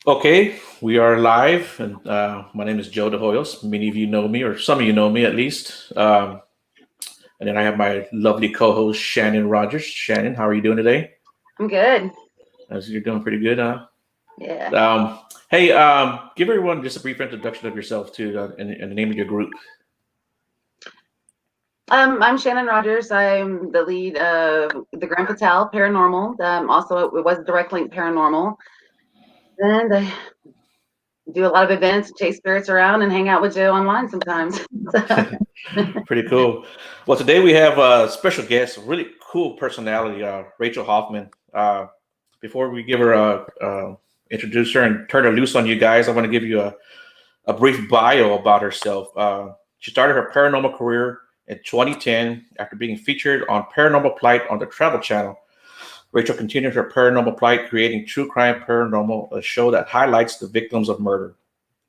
Okay, we are live, and my name is Joe De Hoyos. Many of you know me, or some of you know me at least. And then I have my lovely co-host Shannon Rogers. Shannon, how are you doing today? I'm good. As you're doing pretty good, huh? Yeah. Hey, give everyone just a brief introduction of yourself too, and the name of your group. I'm Shannon Rogers. I'm the lead of the Grand Patel Paranormal. Also, it was Direct Link Paranormal. And I do a lot of events, chase spirits around, and hang out with Joe online sometimes. So, Pretty cool. Well, today we have a special guest, a really cool personality, Rachel Hoffman. Before we give her introduce her and turn her loose on you guys, I want to give you a brief bio about herself. She started her paranormal career in 2010 after being featured on Paranormal Plight on the Travel Channel. Rachel continued her paranormal plight, creating True Crime Paranormal, a show that highlights the victims of murder.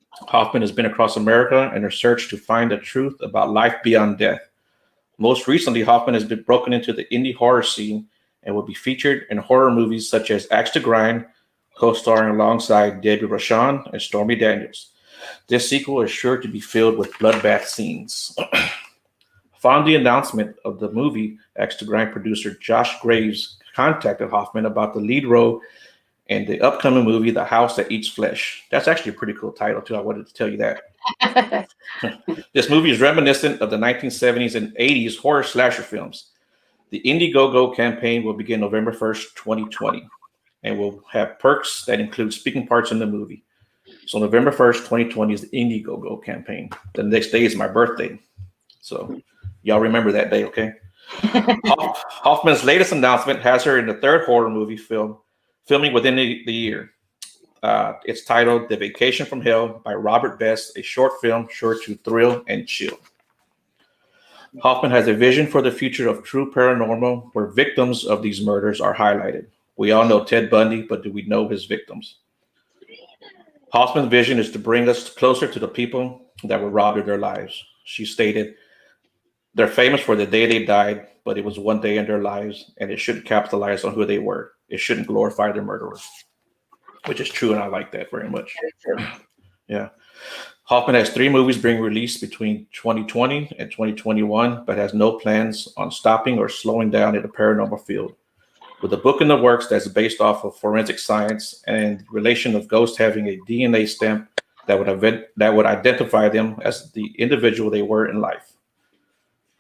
Hoffman has been across America in her search to find the truth about life beyond death. Most recently, Hoffman has been broken into the indie horror scene and will be featured in horror movies such as Axe to Grind, co-starring alongside Debbie Rochon and Stormy Daniels. This sequel is sure to be filled with bloodbath scenes. Found the announcement of the movie, Axe to Grind producer Josh Graves contacted Hoffman about the lead role in the upcoming movie, The House That Eats Flesh. That's actually a pretty cool title, too. I wanted to tell you that. This movie is reminiscent of the 1970s and 80s horror slasher films. The Indiegogo campaign will begin November 1st, 2020, and will have perks that include speaking parts in the movie. So November 1st, 2020 is the Indiegogo campaign. The next day is my birthday. So y'all remember that day, okay? Hoffman's latest announcement has her in the third horror movie filming within the year. It's titled The Vacation from Hell by Robert Best, a short film sure to thrill and chill. Hoffman has a vision for the future of true paranormal where victims of these murders are highlighted. We all know Ted Bundy, but do we know his victims? Hoffman's vision is to bring us closer to the people that were robbed of their lives. She stated, they're famous for the day they died, but it was one day in their lives, and it shouldn't capitalize on who they were. It shouldn't glorify their murderers, which is true, and I like that very much. Yeah. Hoffman has three movies being released between 2020 and 2021, but has no plans on stopping or slowing down in the paranormal field. With a book in the works that's based off of forensic science and relation of ghosts having a DNA stamp that would identify them as the individual they were in life.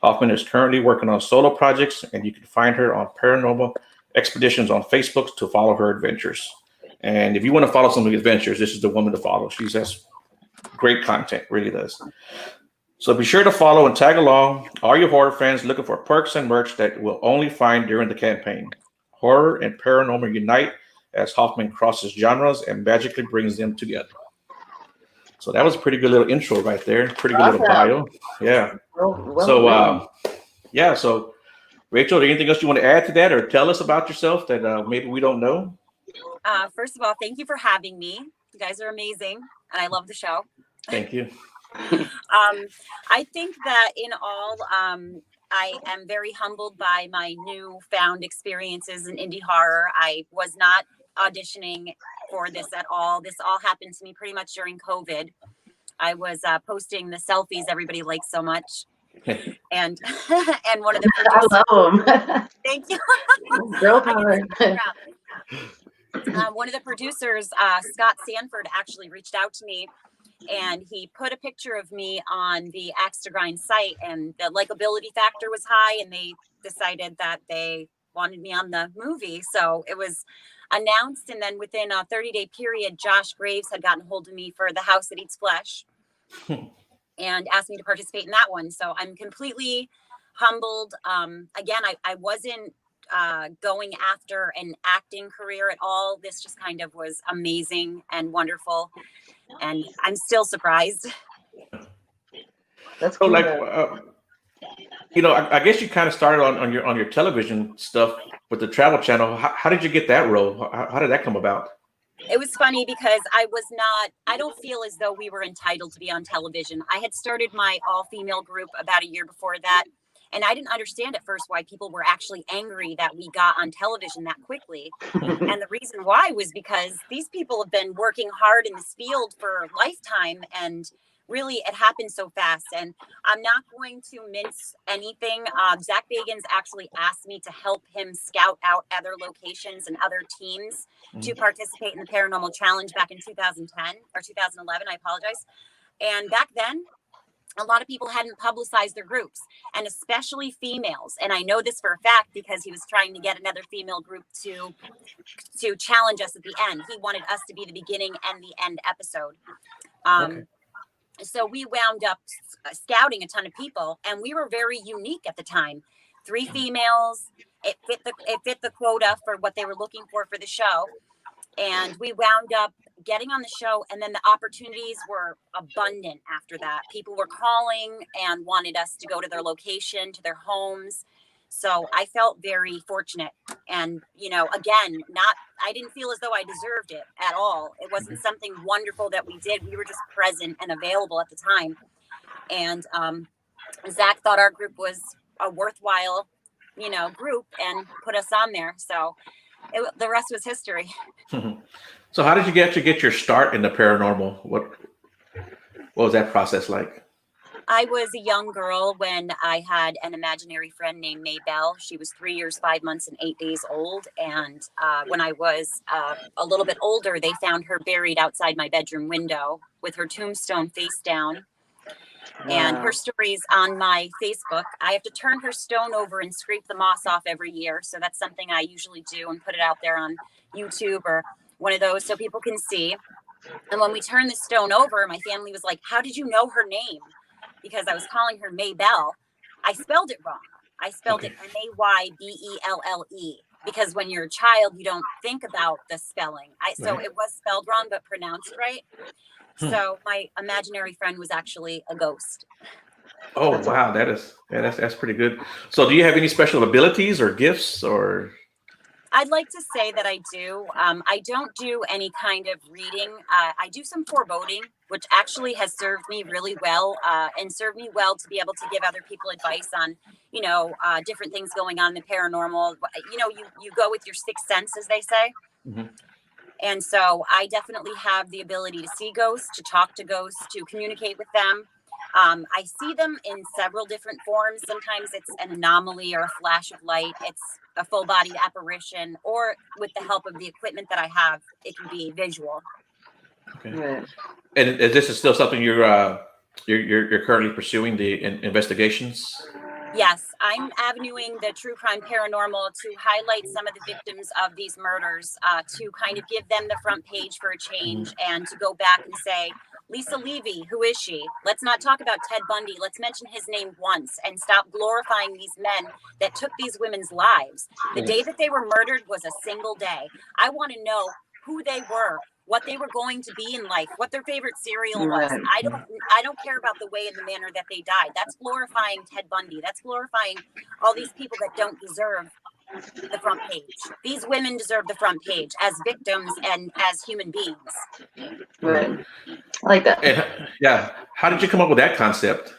Hoffman is currently working on solo projects, and you can find her on Paranormal Expeditions on Facebook to follow her adventures. And if you want to follow some of the adventures, this is the woman to follow. She has great content, really does. So be sure to follow and tag along all your horror fans looking for perks and merch that will only find during the campaign. Horror and paranormal unite as Hoffman crosses genres and magically brings them together. So that was a pretty good little intro right there. Pretty good little awesome. bio. Yeah. Well So written. yeah. So Rachel, anything else you want to add to that or tell us about yourself that maybe we don't know? First of all, thank you for having me. You guys are amazing, and I love the show. Thank you. I think that in all, I am very humbled by my newfound experiences in indie horror. I was not auditioning for this at all. This all happened to me pretty much during COVID. I was posting the selfies everybody likes so much, and and one of the I producers. love them. Thank you. Girl I get power. so proud. One of the producers, Scott Sanford, actually reached out to me and he put a picture of me on the Axe to Grind site, and the likability factor was high, and they decided that they wanted me on the movie. So it was announced, and then within a 30-day period, Josh Graves had gotten hold of me for The House That Eats Flesh and asked me to participate in that one. So I'm completely humbled. Again, I wasn't going after an acting career at all. This just kind of was amazing and wonderful, and I'm still surprised. That's So cool like though. I guess you kind of started on your television stuff with the Travel Channel. How did you get that role? How did that come about? It was funny because I don't feel as though we were entitled to be on television. I had started my all female group about a year before that, And I didn't understand at first why people were actually angry that we got on television that quickly. And the reason why was because these people have been working hard in this field for a lifetime, and really it happened so fast. And I'm not going to mince anything. Zach Bagans actually asked me to help him scout out other locations and other teams to participate in the Paranormal Challenge back in 2010 or 2011. I apologize. And back then, a lot of people hadn't publicized their groups, and especially females. And I know this for a fact because he was trying to get another female group to challenge us at the end. He wanted us to be the beginning and the end episode. So we wound up scouting a ton of people, and we were very unique at the time. 3 females. It fit the quota for what they were looking for the show. And we wound up getting on the show, and then the opportunities were abundant after that. People were calling and wanted us to go to their location, to their homes. So I felt very fortunate. And, you know, again, I didn't feel as though I deserved it at all. It wasn't something wonderful that we did. We were just present and available at the time. And Zach thought our group was a worthwhile, you know, group and put us on there. So the rest was history. So how did you get your start in the paranormal? What was that process like? I was a young girl when I had an imaginary friend named Maybelle. She was 3 years, 5 months, and 8 days old. And when I was a little bit older, they found her buried outside my bedroom window with her tombstone face down. And her story's on my Facebook. I have to turn her stone over and scrape the moss off every year. So that's something I usually do and put it out there on YouTube or one of those so people can see. And when we turned the stone over, my family was like, "How did you know her name?" Because I was calling her Maybelle. I spelled it wrong. I spelled it Maybelle, because when you're a child, you don't think about the spelling. So it was spelled wrong, but pronounced right. So my imaginary friend was actually a ghost. Oh, wow. That's pretty good. So do you have any special abilities or gifts or? I'd like to say that I do. I don't do any kind of reading. I do some foreboding, which actually has served me really well and served me well to be able to give other people advice on, you know, different things going on in the paranormal. You know, you go with your sixth sense, as they say. Mm-hmm. And so I definitely have the ability to see ghosts, to talk to ghosts, to communicate with them. I see them in several different forms. Sometimes it's an anomaly or a flash of light. It's a full-bodied apparition, or with the help of the equipment that I have, it can be visual. Okay. Right. And this is still something you're currently pursuing, the investigations? Yes, I'm avenuing the True Crime Paranormal to highlight some of the victims of these murders, to kind of give them the front page for a change, and to go back and say, Lisa Levy, who is she? Let's not talk about Ted Bundy. Let's mention his name once and stop glorifying these men that took these women's lives. The day that they were murdered was a single day. I want to know who they were, what they were going to be in life, what their favorite cereal was. I don't care about the way and the manner that they died. That's glorifying Ted Bundy. That's glorifying all these people that don't deserve the front page. These women deserve the front page as victims and as human beings. Right. I like that. And, yeah. How did you come up with that concept?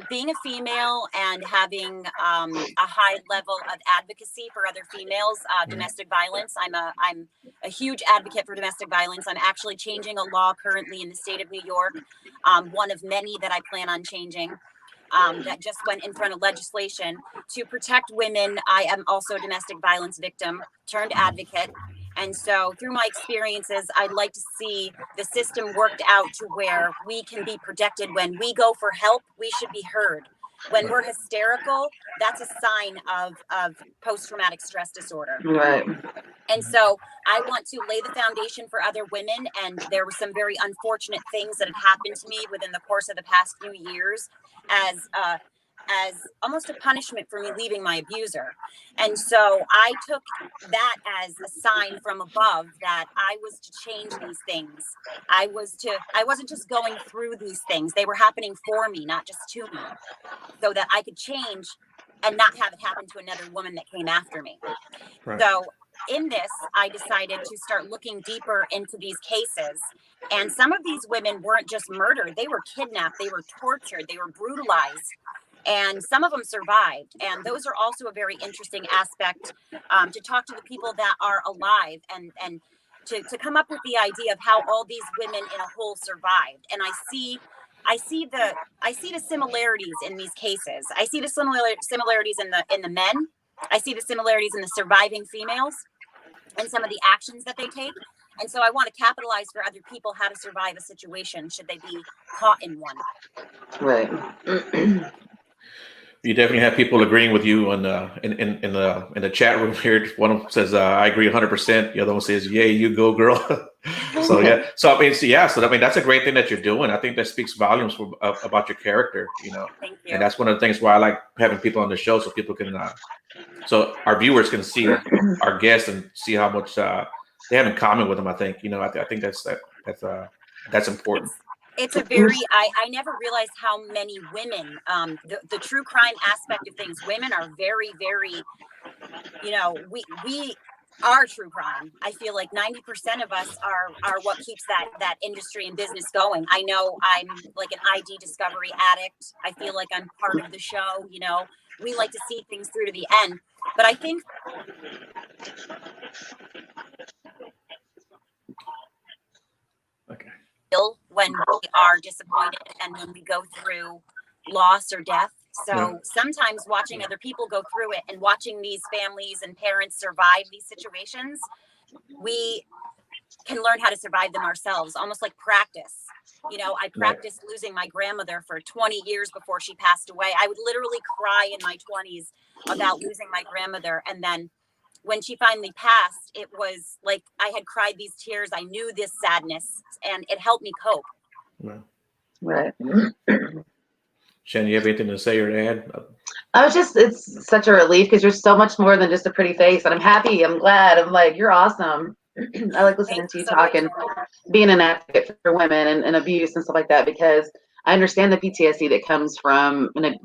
Being a female and having a high level of advocacy for other females, domestic violence. I'm a huge advocate for domestic violence. I'm actually changing a law currently in the state of New York, one of many that I plan on changing, that just went in front of legislation to protect women. I am also a domestic violence victim turned advocate. And so through my experiences, I'd like to see the system worked out to where we can be protected. When we go for help, we should be heard. When we're hysterical, that's a sign of post-traumatic stress disorder. Right. And so I want to lay the foundation for other women. And there were some very unfortunate things that had happened to me within the course of the past few years as almost a punishment for me leaving my abuser. And so I took that as a sign from above that I was to change these things. I wasn't just going through these things. They were happening for me, not just to me, so that I could change and not have it happen to another woman that came after me. Right. So in this, I decided to start looking deeper into these cases. And some of these women weren't just murdered. They were kidnapped. They were tortured. They were brutalized. and some of them survived. And those are also a very interesting aspect, to talk to the people that are alive, and to come up with the idea of how all these women in a whole survived. And I see the similarities in these cases. I see the similarities in the men. I see the similarities in the surviving females and some of the actions that they take. And so I want to capitalize for other people how to survive a situation should they be caught in one. Right. You definitely have people agreeing with you on in the chat room here. One of them says, "I agree 100%." The other one says, "Yay, you go, girl." So yeah. So I mean, that's a great thing that you're doing. I think that speaks volumes about your character. Thank you. And that's one of the things why I like having people on the show, so people can, so our viewers can see our guests and see how much they have in common with them. I think I think that's important. It's a very, I never realized how many women, the true crime aspect of things, women are very, very, we are true crime. I feel like 90% of us are what keeps that industry and business going. I know I'm like an ID discovery addict. I feel like I'm part of the show. We like to see things through to the end, but I think when we are disappointed and when we go through loss or death. So sometimes watching other people go through it and watching these families and parents survive these situations, we can learn how to survive them ourselves, almost like practice. I practiced losing my grandmother for 20 years before she passed away. I would literally cry in my 20s about losing my grandmother. And then when she finally passed, it was like I had cried these tears. I knew this sadness, and it helped me cope. Right. Shannon, you have anything to say or add? It's such a relief because you're so much more than just a pretty face. And I'm happy. I'm glad. I'm like, you're awesome. I like listening to you talk and being an advocate for women and abuse and stuff like that, because I understand the PTSD that comes from an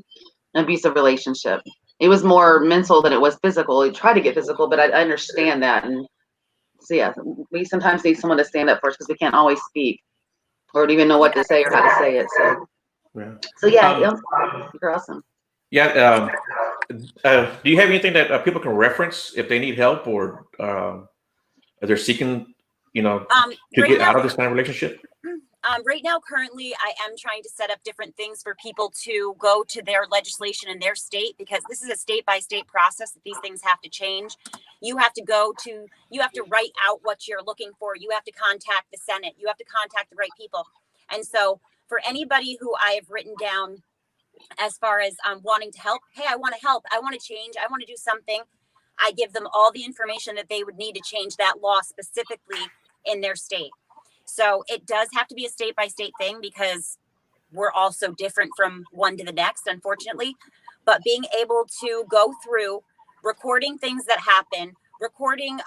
abusive relationship. It was more mental than it was physical. It tried to get physical, but I understand that. And so, yeah, we sometimes need someone to stand up for us because we can't always speak or even know what to say or how to say it. So you're awesome. Yeah. Do you have anything that people can reference if they need help or they're seeking, to get out of this kind of relationship? Right now, currently, I am trying to set up different things for people to go to their legislation in their state, because this is a state-by-state process that these things have to change. You have to write out what you're looking for. You have to contact the Senate. You have to contact the right people. And so for anybody who I have written down as far as wanting to help, hey, I want to help. I want to change. I want to do something. I give them all the information that they would need to change that law specifically in their state. So it does have to be a state-by-state thing because we're all so different from one to the next, unfortunately. But being able to go through recording things that happen, recording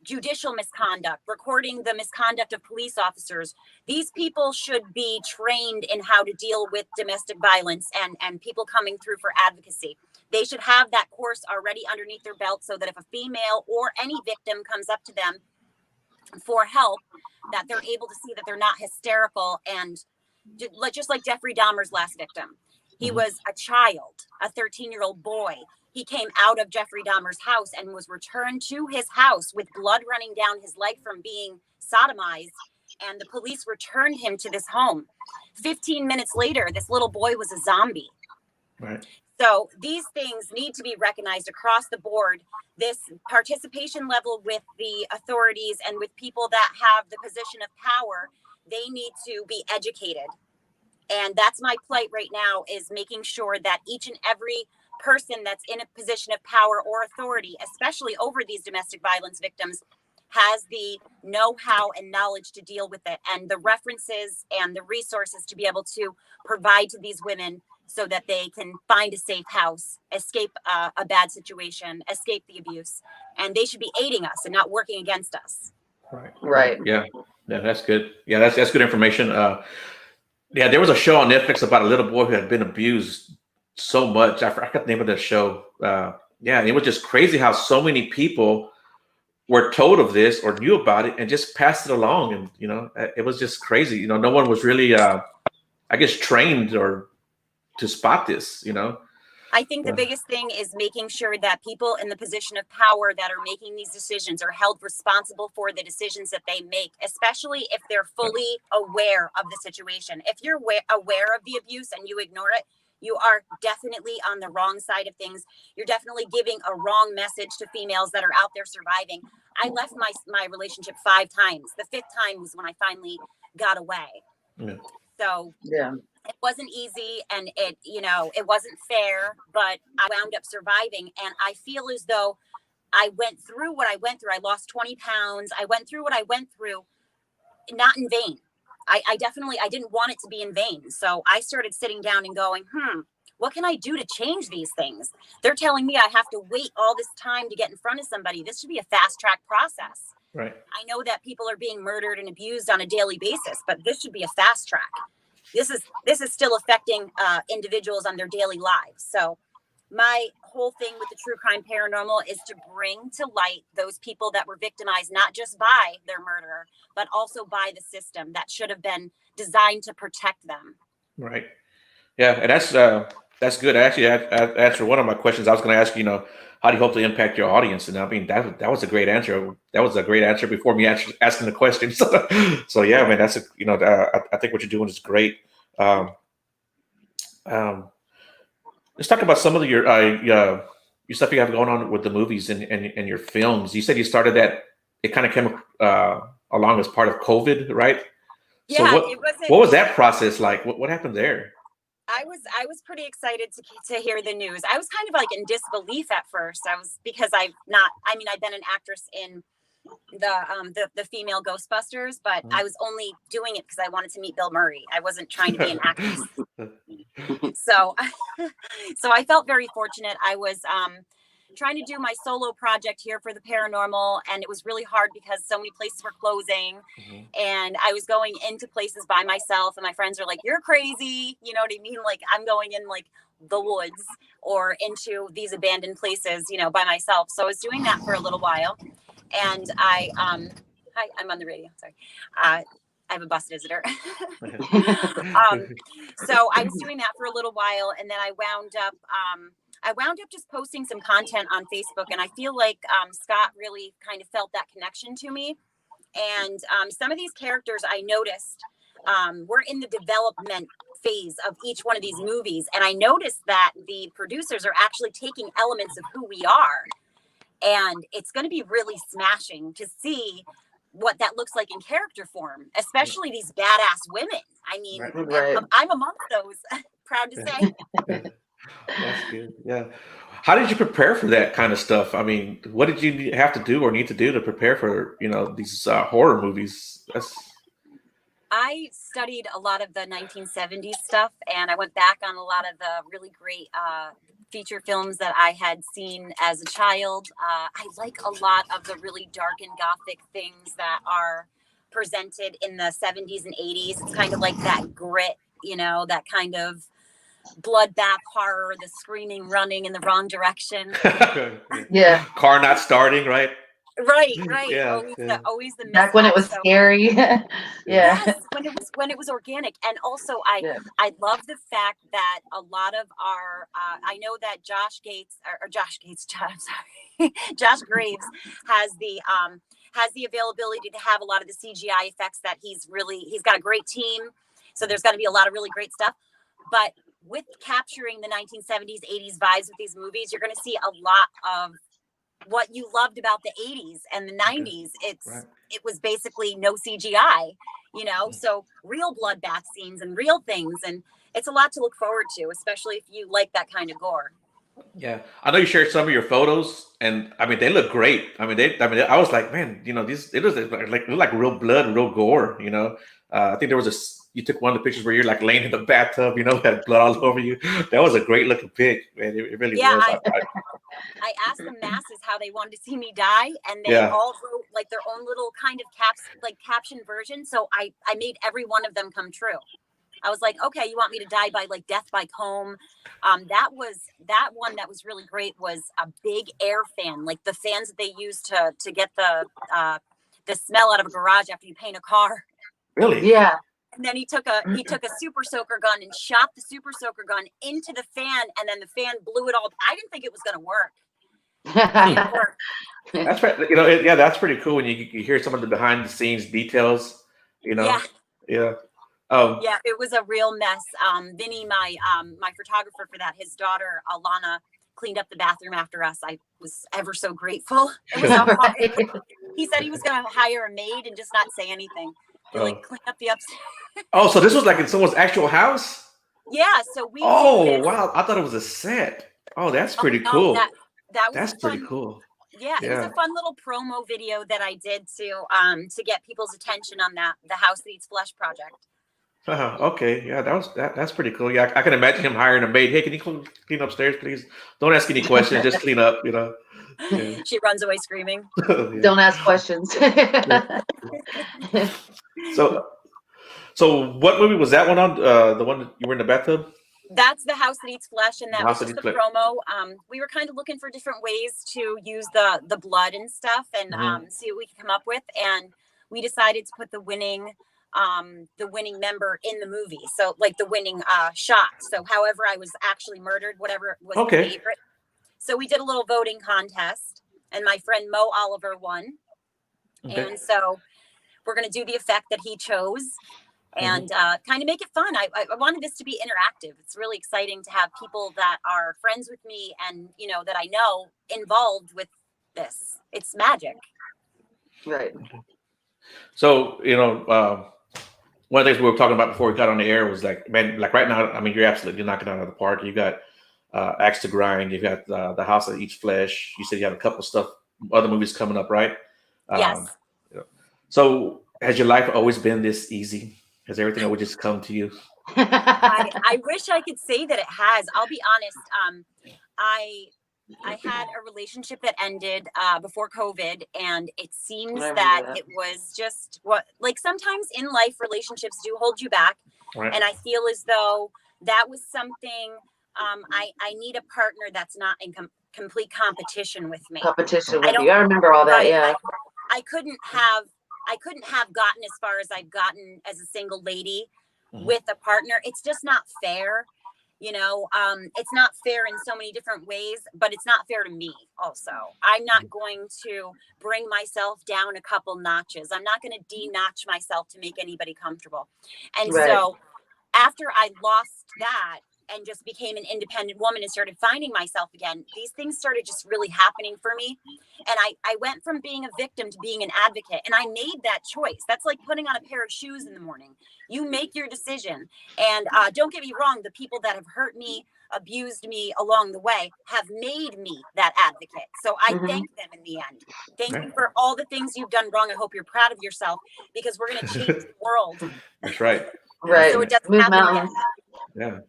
judicial misconduct, recording the misconduct of police officers. These people should be trained in how to deal with domestic violence and people coming through for advocacy. They should have that course already underneath their belt so that if a female or any victim comes up to them for help, that they're able to see that they're not hysterical. And just like Jeffrey Dahmer's last victim, he was a child, a 13-year-old boy. He came out of Jeffrey Dahmer's house and was returned to his house with blood running down his leg from being sodomized. And the police returned him to this home. 15 minutes later, this little boy was a zombie. Right. So these things need to be recognized across the board. This participation level with the authorities and with people that have the position of power, they need to be educated. And that's my plight right now, is making sure that each and every person that's in a position of power or authority, especially over these domestic violence victims, has the know-how and knowledge to deal with it, and the references and the resources to be able to provide to these women so that they can find a safe house, escape a bad situation, escape the abuse. And they should be aiding us and not working against us. Right. Yeah, that's good. Yeah, that's good information. Yeah, there was a show on Netflix about a little boy who had been abused so much. I forgot the name of that show. Yeah, it was just crazy how so many people were told of this or knew about it and just passed it along. And, it was just crazy. No one was really, I guess, trained or to spot this, you know? I think the biggest thing is making sure that people in the position of power that are making these decisions are held responsible for the decisions that they make, especially if they're fully aware of the situation. If you're aware of the abuse and you ignore it, you are definitely on the wrong side of things. You're definitely giving a wrong message to females that are out there surviving. I left my relationship 5 times. The 5th time was when I finally got away. Yeah. So Yeah. it wasn't easy, and it wasn't fair, but I wound up surviving. And I feel as though I went through what I went through. I lost 20 pounds. I went through what I went through, not in vain. I didn't want it to be in vain. So I started sitting down and going, what can I do to change these things? They're telling me I have to wait all this time to get in front of somebody. This should be a fast track process. Right. I know that people are being murdered and abused on a daily basis, but this should be a fast track. This is still affecting individuals on their daily lives. So my whole thing with the True Crime Paranormal is to bring to light those people that were victimized, not just by their murderer, but also by the system that should have been designed to protect them. Right. Yeah, and that's good. Actually, I answered one of my questions. I was going to ask, how do you hope to impact your audience? And I mean, that was a great answer. That was a great answer before me asking the question. So yeah, man, that's I think what you're doing is great. Let's talk about some of your stuff you have going on with the movies and your films. You said you started that. It kind of came along as part of COVID, right? Yeah, so what was that process like? What happened there? I was pretty excited to hear the news. I was kind of like in disbelief at first. Because I've been an actress in the female Ghostbusters, but I was only doing it because I wanted to meet Bill Murray. I wasn't trying to be an actress. So I felt very fortunate. I was trying to do my solo project here for the paranormal, and it was really hard because so many places were closing, and I was going into places by myself, and my friends are like, "You're crazy," you know what I mean? Like, I'm going in like the woods or into these abandoned places, by myself. So I was doing that for a little while, and hi, I'm on the radio. Sorry. I have a bus visitor. So I was doing that for a little while, and then I wound up just posting some content on Facebook, and I feel like Scott really kind of felt that connection to me. And some of these characters I noticed were in the development phase of each one of these movies, and I noticed that the producers are actually taking elements of who we are, and it's going to be really smashing to see what that looks like in character form, especially these badass women. I mean, right. I'm amongst those. Proud to say. That's good. Yeah. How did you prepare for that kind of stuff? I mean, what did you have to do or need to do to prepare for, these horror movies? I studied a lot of the 1970s stuff, and I went back on a lot of the really great feature films that I had seen as a child. I like a lot of the really dark and gothic things that are presented in the 70s and 80s. It's kind of like that grit, that kind of bloodbath horror, the screaming, running in the wrong direction. Yeah. Car not starting, right? Right. Yeah, always the back when it was scary. Yeah. Yes, when it was organic. And also I love the fact that a lot of our I know that Josh Graves has the availability to have a lot of the CGI effects that he's got a great team. So there's going to be a lot of really great stuff. But with capturing the 1970s, 80s vibes with these movies, you're going to see a lot of what you loved about the 80s and the 90s. It was basically no CGI, so real bloodbath scenes and real things. And it's a lot to look forward to, especially if you like that kind of gore. Yeah. I know you shared some of your photos, and I mean, they look great. I was like, man, it was like real blood and real gore, I think you took one of the pictures where you're like laying in the bathtub, had blood all over you. That was a great looking pic, man. It really was. I asked the masses how they wanted to see me die, and they all wrote like their own little kind of caption version. So I made every one of them come true. I was like, okay, you want me to die by like death by comb? That one that was really great was a big air fan, like the fans that they use to get the smell out of a garage after you paint a car. Really? Yeah. And then he took a super soaker gun and shot the super soaker gun into the fan, and then the fan blew it all. I didn't think it was going to work. It worked. That's right. Yeah, that's pretty cool when you hear some of the behind the scenes details. Yeah. Yeah. Yeah, it was a real mess. Vinny, my photographer for that, his daughter Alana cleaned up the bathroom after us. I was ever so grateful. It was hard. He said he was going to hire a maid and just not say anything. He clean up the upstairs. Oh, so this was like in someone's actual house? Yeah. So we. Oh, wow! I thought it was a set. Oh, that's pretty cool. That was that's pretty cool. Yeah, it was a fun little promo video that I did to get people's attention on the House That Eats Flesh project. Okay, yeah, that's pretty cool. Yeah, I can imagine him hiring a maid. Hey, can you clean upstairs, please? Don't ask any questions, just clean up. Yeah. She runs away screaming. Yeah. Don't ask questions. So what movie was that one on? The one that you were in the bathtub? That's the House That Eats Flesh, and that was just the promo. We were kind of looking for different ways to use the blood and stuff, and see what we could come up with. And we decided to put the winning member in the movie. So like the winning shot. So however I was actually murdered, whatever was the favorite. So we did a little voting contest, and my friend Mo Oliver won. Okay. And so we're going to do the effect that he chose. And kind of make it fun. I wanted this to be interactive. It's really exciting to have people that are friends with me and, that I know involved with this. It's magic. Right. So, one of the things we were talking about before we got on the air was like, man, like right now, I mean, you're absolutely knocking it out of the park. You got Axe to Grind. You've got the House That Eats Flesh. You said you have a couple of other movies coming up, right? Yes. So has your life always been this easy? Has everything always just come to you? I wish I could say that it has. I'll be honest. I had a relationship that ended before COVID, and it seems that it was just sometimes in life relationships do hold you back. Right. And I feel as though that was something I need a partner that's not in complete competition with me. Competition with you. I remember all that. Yeah. I couldn't have gotten as far as I've gotten as a single lady with a partner. It's just not fair. It's not fair in so many different ways, but it's not fair to me also. I'm not going to bring myself down a couple notches. I'm not going to de-notch myself to make anybody comfortable. And so after I lost that and just became an independent woman and started finding myself again, these things started just really happening for me. And I went from being a victim to being an advocate. And I made that choice. That's like putting on a pair of shoes in the morning. You make your decision. And don't get me wrong, the people that have hurt me, abused me along the way have made me that advocate. So I thank them in the end. Thank you for all the things you've done wrong. I hope you're proud of yourself, because we're going to change the world. That's right. Right. So it doesn't happen again.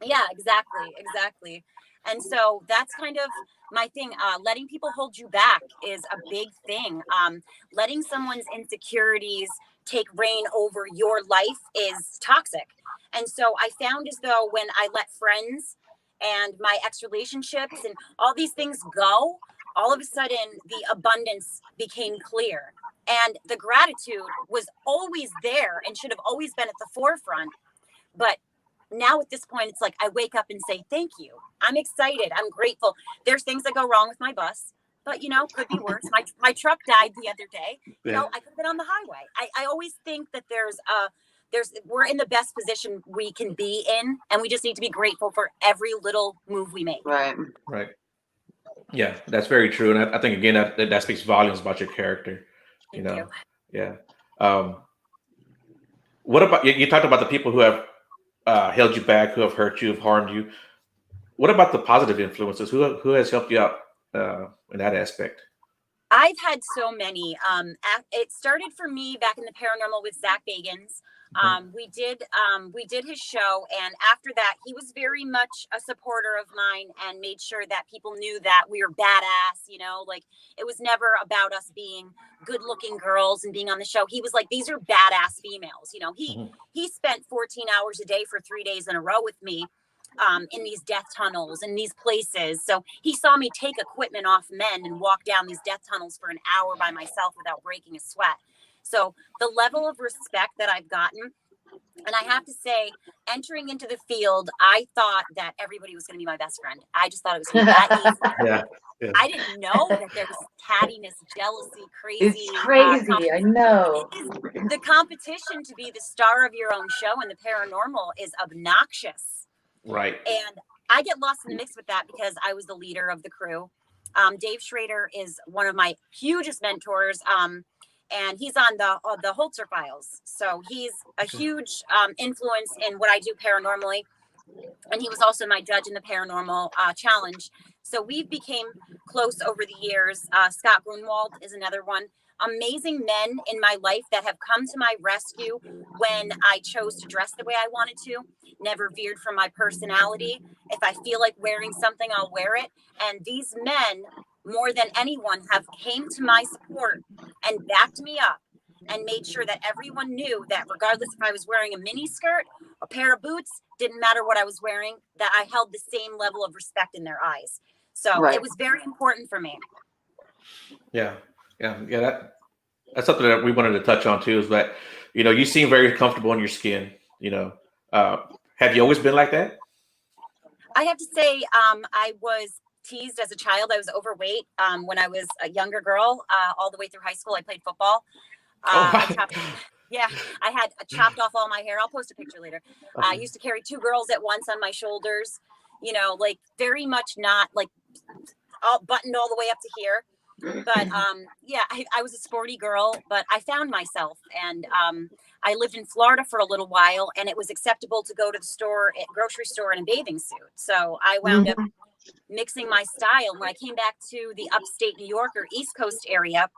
Yeah, exactly. And so that's kind of my thing. Letting people hold you back is a big thing. Letting someone's insecurities take reign over your life is toxic. And so I found as though when I let friends and my ex-relationships and all these things go, all of a sudden the abundance became clear. And the gratitude was always there and should have always been at the forefront. But now at this point, it's like I wake up and say, thank you. I'm excited. I'm grateful. There's things that go wrong with my bus, but could be worse. My truck died the other day. I could have been on the highway. I always think that we're in the best position we can be in, and we just need to be grateful for every little move we make. Right. Yeah, that's very true. And I think again, that speaks volumes about your character. Thank you. Yeah. What about you talked about the people who have held you back, who have hurt you, have harmed you? What about the positive influences? Who has helped you out in that aspect? I've had so many. It started for me back in the paranormal with Zach Bagans. We did his show, and after that, he was very much a supporter of mine and made sure that people knew that we were badass. It was never about us being good-looking girls and being on the show. He was like, these are badass females. He spent 14 hours a day for 3 days in a row with me. In these death tunnels and these places. So he saw me take equipment off men and walk down these death tunnels for an hour by myself without breaking a sweat. So the level of respect that I've gotten And I have to say, entering into the field, I thought that everybody was going to be my best friend. I just thought it was going to be that easy. Yeah. Yeah. I didn't know that there was cattiness, jealousy, crazy. It's crazy. I know. The competition to be the star of your own show in the paranormal is obnoxious. Right. And I get lost in the mix with that because I was the leader of the crew. Dave Schrader is one of my hugest mentors. And he's on the Holzer files. So he's a huge influence in what I do paranormally. And he was also my judge in the paranormal challenge. So we became close over the years. Scott Grunwald is another one. Amazing men in my life that have come to my rescue when I chose to dress the way I wanted to, never veered from my personality. If I feel like wearing something, I'll wear it. And these men, more than anyone, have came to my support and backed me up and made sure that everyone knew that regardless if I was wearing a mini skirt, a pair of boots, didn't matter what I was wearing, that I held the same level of respect in their eyes. So it was very important for me. Yeah. That's something that we wanted to touch on too, is that, you seem very comfortable in your skin, have you always been like that? I have to say, I was teased as a child. I was overweight when I was a younger girl, all the way through high school. I played football. I had chopped off all my hair. I'll post a picture later. I used to carry 2 girls at once on my shoulders, like very much not like all buttoned all the way up to here. But I was a sporty girl, but I found myself, and I lived in Florida for a little while, and it was acceptable to go to the grocery store in a bathing suit. So I wound up mixing my style. When I came back to the upstate New York or East Coast area,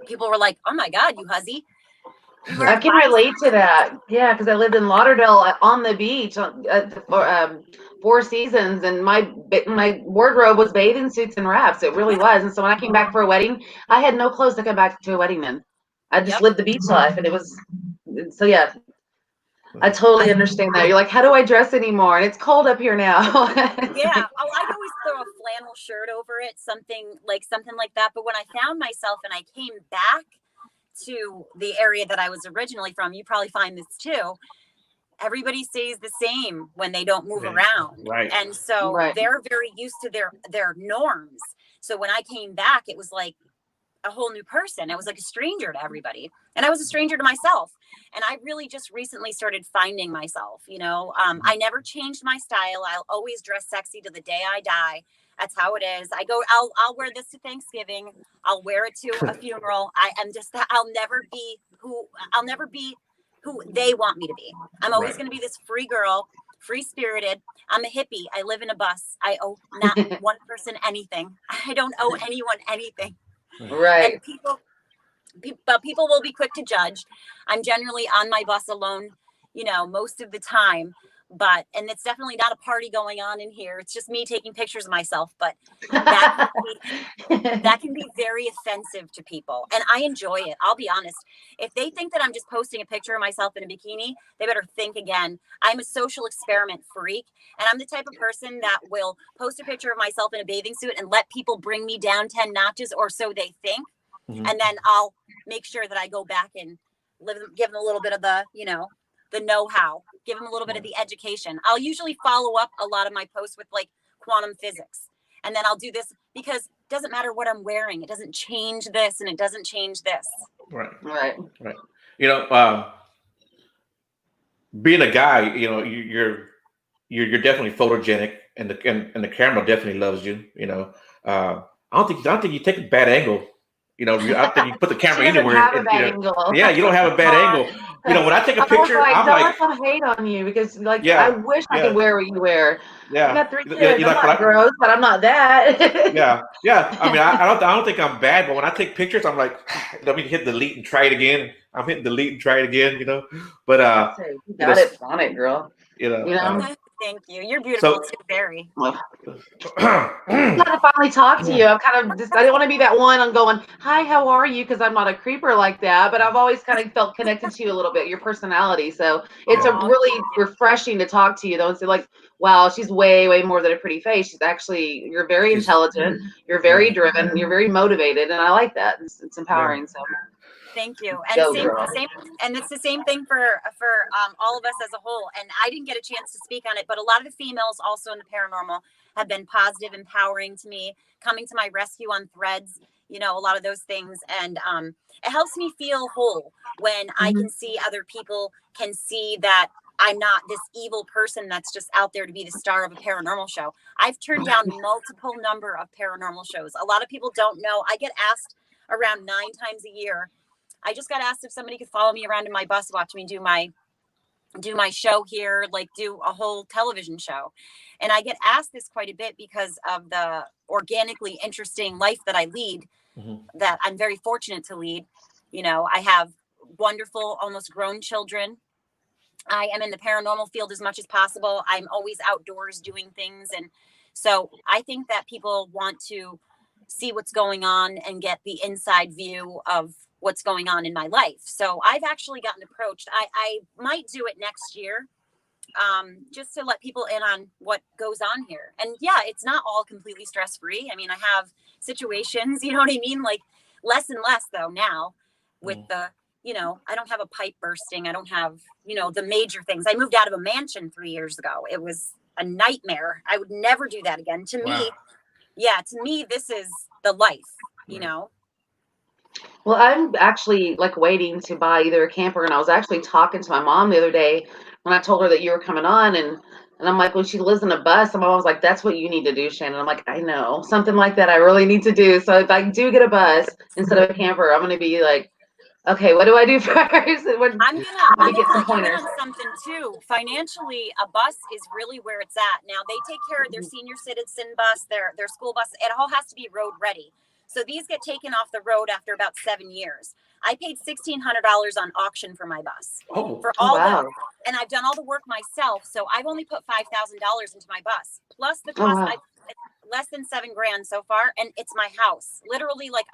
people were like, "Oh my God, you huzzy." I can relate to that. Yeah, because I lived in Lauderdale on the beach for 4 seasons, and my wardrobe was bathing suits and wraps. It really was. And so when I came back for a wedding, I had no clothes to come back to a wedding in. I just lived the beach life, and it was so. Yeah, I totally understand that. You're like, how do I dress anymore? And it's cold up here now. Yeah, I'd always throw a flannel shirt over it, something like that. But when I found myself and I came back to the area that I was originally from, you probably find this too. Everybody stays the same when they don't move around. Right. And so they're very used to their norms. So when I came back, it was like a whole new person. I was like a stranger to everybody. And I was a stranger to myself. And I really just recently started finding myself, I never changed my style. I'll always dress sexy to the day I die. That's how it is. I'll wear this to Thanksgiving. I'll wear it to a funeral. I'll never be who they want me to be. I'm always going to be this free girl, free spirited. I'm a hippie. I live in a bus. I owe not one person anything. I don't owe anyone anything. Right. And people will be quick to judge. I'm generally on my bus alone, most of the time. And it's definitely not a party going on in here. It's just me taking pictures of myself. But that can be very offensive to people. And I enjoy it. I'll be honest. If they think that I'm just posting a picture of myself in a bikini, they better think again. I'm a social experiment freak. And I'm the type of person that will post a picture of myself in a bathing suit and let people bring me down 10 notches, or so they think. Mm-hmm. And then I'll make sure that I go back and give them a little bit of the know-how, give them a little bit of the education. I'll usually follow up a lot of my posts with like quantum physics. And then I'll do this because it doesn't matter what I'm wearing. It doesn't change this and it doesn't change this. Right. Being a guy, you're definitely photogenic, and the camera definitely loves you. I don't think you take a bad angle. I think you put the camera anywhere. Have a bad angle. Yeah, you don't have a bad angle. When I take a picture, I'm like, don't let them hate on you because, I wish I could wear what you wear. Yeah, I got 3 kids. I'm not gross, but I'm not that. Yeah. I mean, I don't think I'm bad, but when I take pictures, I'm like, let me hit delete and try it again. I'm hitting delete and try it again. But you got it on it, girl. Thank you. You're beautiful too, very. I'm glad to finally talk to you. I'm kind of I don't want to be that one. I'm going, hi, how are you? Because I'm not a creeper like that, but I've always kind of felt connected to you a little bit, your personality. So it's a really refreshing to talk to you, though, and say like, wow, she's way, way more than a pretty face. You're very intelligent. You're very driven. You're very motivated, and I like that. It's empowering. So Thank you. And Go, girl. and it's the same thing for all of us as a whole. And I didn't get a chance to speak on it, but a lot of the females also in the paranormal have been positive, empowering to me, coming to my rescue on Threads, you know, a lot of those things. And it helps me feel whole when I can see other people can see that I'm not this evil person that's just out there to be the star of a paranormal show. I've turned down multiple number of paranormal shows. A lot of people don't know. I get asked around 9 times a year. I just got asked if somebody could follow me around in my bus, watch me do my show here, like do a whole television show. And I get asked this quite a bit because of the organically interesting life that I lead, that I'm very fortunate to lead. You know, I have wonderful, almost grown children. I am in the paranormal field as much as possible. I'm always outdoors doing things. And so I think that people want to see what's going on and get the inside view of what's going on in my life. So I've actually gotten approached. I might do it next year, just to let people in on what goes on here. And yeah, it's not all completely stress-free. I mean, I have situations, you know what I mean? Like less and less though now with the, you know, I don't have a pipe bursting. I don't have, you know, the major things. I moved out of a mansion 3 years ago. It was a nightmare. I would never do that again. To me, this is the life, you know? Well, I'm actually like waiting to buy either a camper, and I was actually talking to my mom the other day when I told her that you were coming on, and I'm like, well, she lives in a bus, and my mom was like, that's what you need to do, Shannon. I'm like, I know, something like that I really need to do. So if I do get a bus instead of a camper, I'm gonna be like, okay, what do I do first? I'm gonna get some let you in pointers. on something too. Financially, a bus is really where it's at. Now they take care of their senior citizen bus, their school bus. It all has to be road ready. So these get taken off the road after about 7 years. I paid $1,600 on auction for my bus. For all and I've done all the work myself. So I've only put $5,000 into my bus, plus the cost. Less than $7,000 so far, and it's my house. Literally, like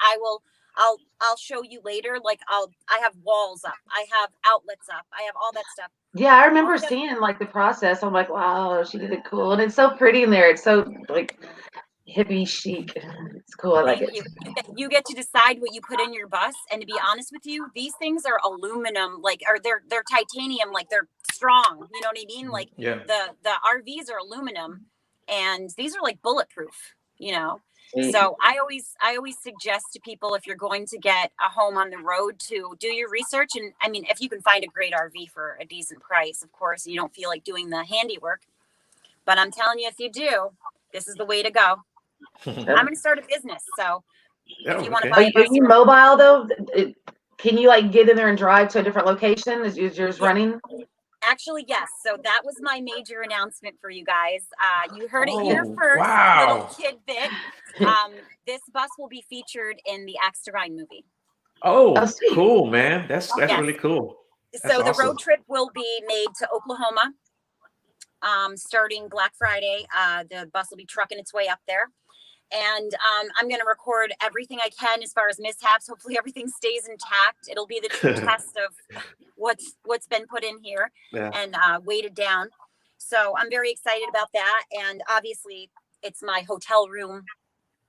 I'll show you later. Like I have walls up, I have outlets up, I have all that stuff. Yeah, I remember seeing like the process. I'm like, wow, she did it cool, and it's so pretty in there. It's so like hippie chic. It's cool. I like it. You get to decide what you put in your bus, and to be honest with you, these things are aluminum, like, or they're titanium, like they're strong. You know what I mean? Like the RVs are aluminum, and these are like bulletproof. You know. So I always suggest to people, if you're going to get a home on the road, to do your research. And I mean, if you can find a great RV for a decent price, of course, you don't feel like doing the handiwork. But I'm telling you, if you do, this is the way to go. I'm going to start a business. So if you want to buy a bus, are you mobile though? Can you like get in there and drive to a different location? Is yours running? Actually, yes. So that was my major announcement for you guys. You heard it here first. Little tidbit. This bus will be featured in the Axe to Grind movie. Oh, cool, man. That's really cool. That's so the road trip will be made to Oklahoma, starting Black Friday. The bus will be trucking its way up there. And I'm going to record everything I can as far as mishaps. Hopefully everything stays intact. It'll be the true test of what's been put in here and weighted down. So I'm very excited about that. And obviously it's my hotel room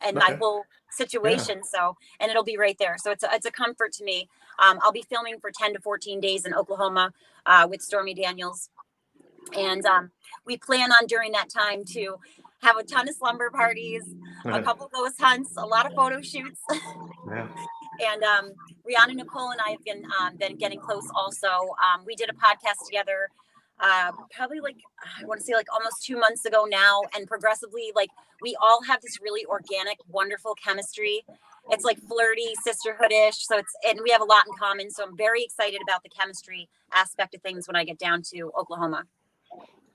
and my whole situation. So, and it'll be right there. So it's a comfort to me. I'll be filming for 10 to 14 days in Oklahoma with Stormy Daniels. And we plan on during that time to have a ton of slumber parties, a couple of ghost hunts, a lot of photo shoots. And Rihanna, Nicole, and I have been getting close also. We did a podcast together probably like, I want to say like almost 2 months ago now. And progressively, like we all have this really organic, wonderful chemistry. It's like flirty, sisterhoodish. So and we have a lot in common. So I'm very excited about the chemistry aspect of things when I get down to Oklahoma.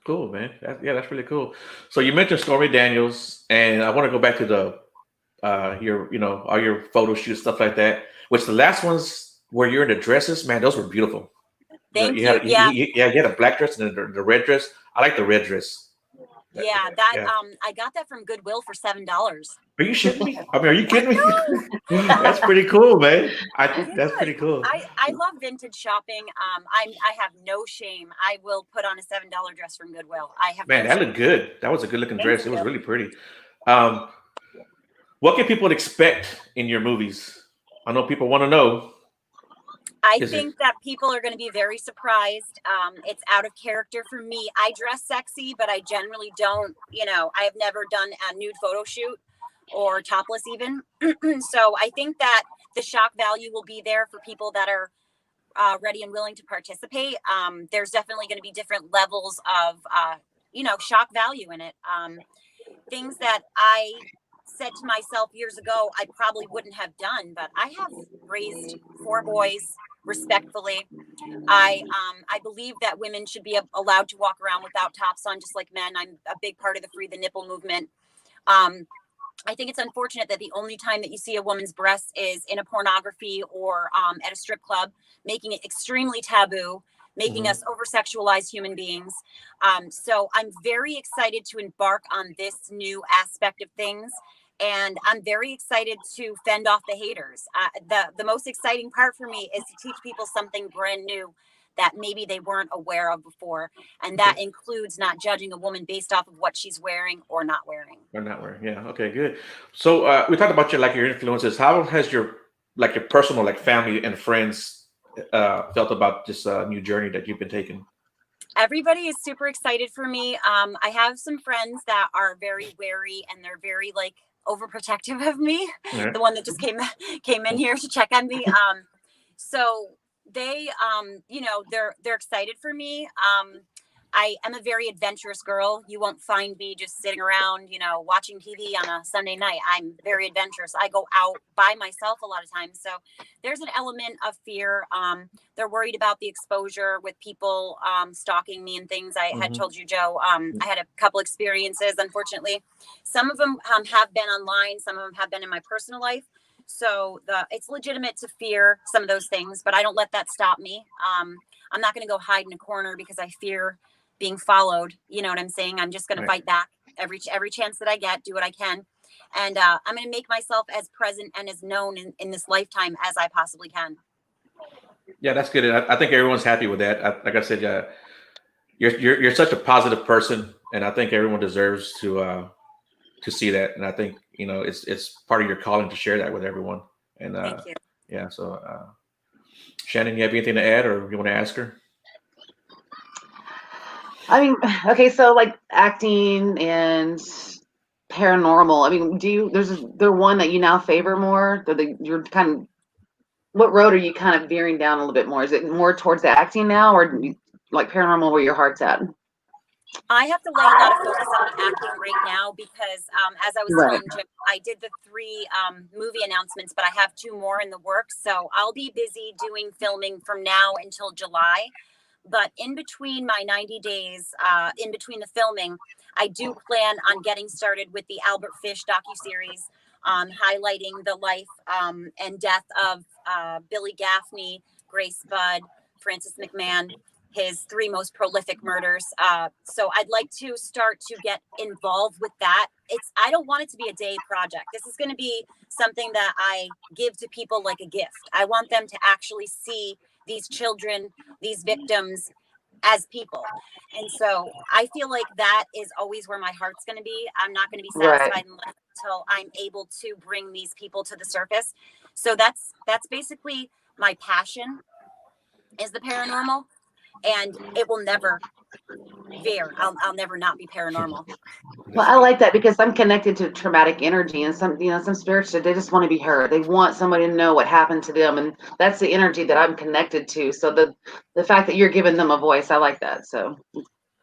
Cool, man. That's really cool. So you mentioned Stormy Daniels, and I want to go back to the all your photo shoots, stuff like that. Which the last ones where you're in the dresses, man, those were beautiful. Thank you. You had a black dress and the red dress. I like the red dress. I got that from Goodwill for $7. Are you shitting me? I mean, are you kidding me? That's pretty cool, man. I think that's pretty cool. I love vintage shopping. I have no shame. I will put on a $7 dress from Goodwill. That looked good. That was a good looking dress. It was really pretty. What can people expect in your movies? I know people want to know I Is it? think that people are going to be very surprised. It's out of character for me. I dress sexy, but I generally don't, I have never done a nude photo shoot or topless even. So I think that the shock value will be there for people that are ready and willing to participate. There's definitely going to be different levels of, shock value in it. Things that I said to myself years ago, I probably wouldn't have done, but I have raised 4 boys respectfully. I believe that women should be allowed to walk around without tops on, just like men. I'm a big part of the Free the Nipple movement. I think it's unfortunate that the only time that you see a woman's breasts is in a pornography or at a strip club, making it extremely taboo, making us over-sexualized human beings. So I'm very excited to embark on this new aspect of things. And I'm very excited to fend off the haters. The most exciting part for me is to teach people something brand new that maybe they weren't aware of before. And that includes not judging a woman based off of what she's wearing or not wearing. Or not wearing? Yeah. Okay. Good. So we talked about your influences. How has your personal family and friends felt about this new journey that you've been taking? Everybody is super excited for me. I have some friends that are very wary and they're very overprotective of me. Yeah. The one that just came in here to check on me. So they, they're excited for me. I am a very adventurous girl. You won't find me just sitting around, watching TV on a Sunday night. I'm very adventurous. I go out by myself a lot of times. So there's an element of fear. They're worried about the exposure with people stalking me and things. I had told you, Joe, I had a couple experiences, unfortunately. Some of them have been online. Some of them have been in my personal life. So it's legitimate to fear some of those things, but I don't let that stop me. I'm not going to go hide in a corner because I fear being followed. You know what I'm saying? I'm just going to fight back every chance that I get, do what I can. And I'm going to make myself as present and as known in this lifetime as I possibly can. Yeah, that's good. I think everyone's happy with that. Like I said, you're such a positive person, and I think everyone deserves to see that. And I think it's part of your calling to share that with everyone. And Thank you. Yeah. So Shannon, you have anything to add, or you want to ask her? I mean, okay, so acting and paranormal. I mean, is there one that you now favor more? You're what road are you kind of veering down a little bit more? Is it more towards the acting now, or do you like paranormal where your heart's at? I have to lay a lot of focus on the acting right now because, as I was telling Jim, I did the 3 movie announcements, but I have 2 more in the works. So I'll be busy doing filming from now until July. But in between my 90 days, in between the filming, I do plan on getting started with the Albert Fish docuseries, highlighting the life and death of Billy Gaffney, Grace Budd, Francis McMahon, his 3 most prolific murders. So I'd like to start to get involved with that. I don't want it to be a day project. This is going to be something that I give to people like a gift. I want them to actually see these children, these victims as people. And so I feel like that is always where my heart's going to be. I'm not going to be satisfied in life until I'm able to bring these people to the surface. So that's basically my passion, is the paranormal, and it will never veer. I'll never not be paranormal. Well, I like that because I'm connected to traumatic energy, and some spirits, they just want to be heard. They want somebody to know what happened to them, and that's the energy that I'm connected to. So the fact that you're giving them a voice, I like that. So,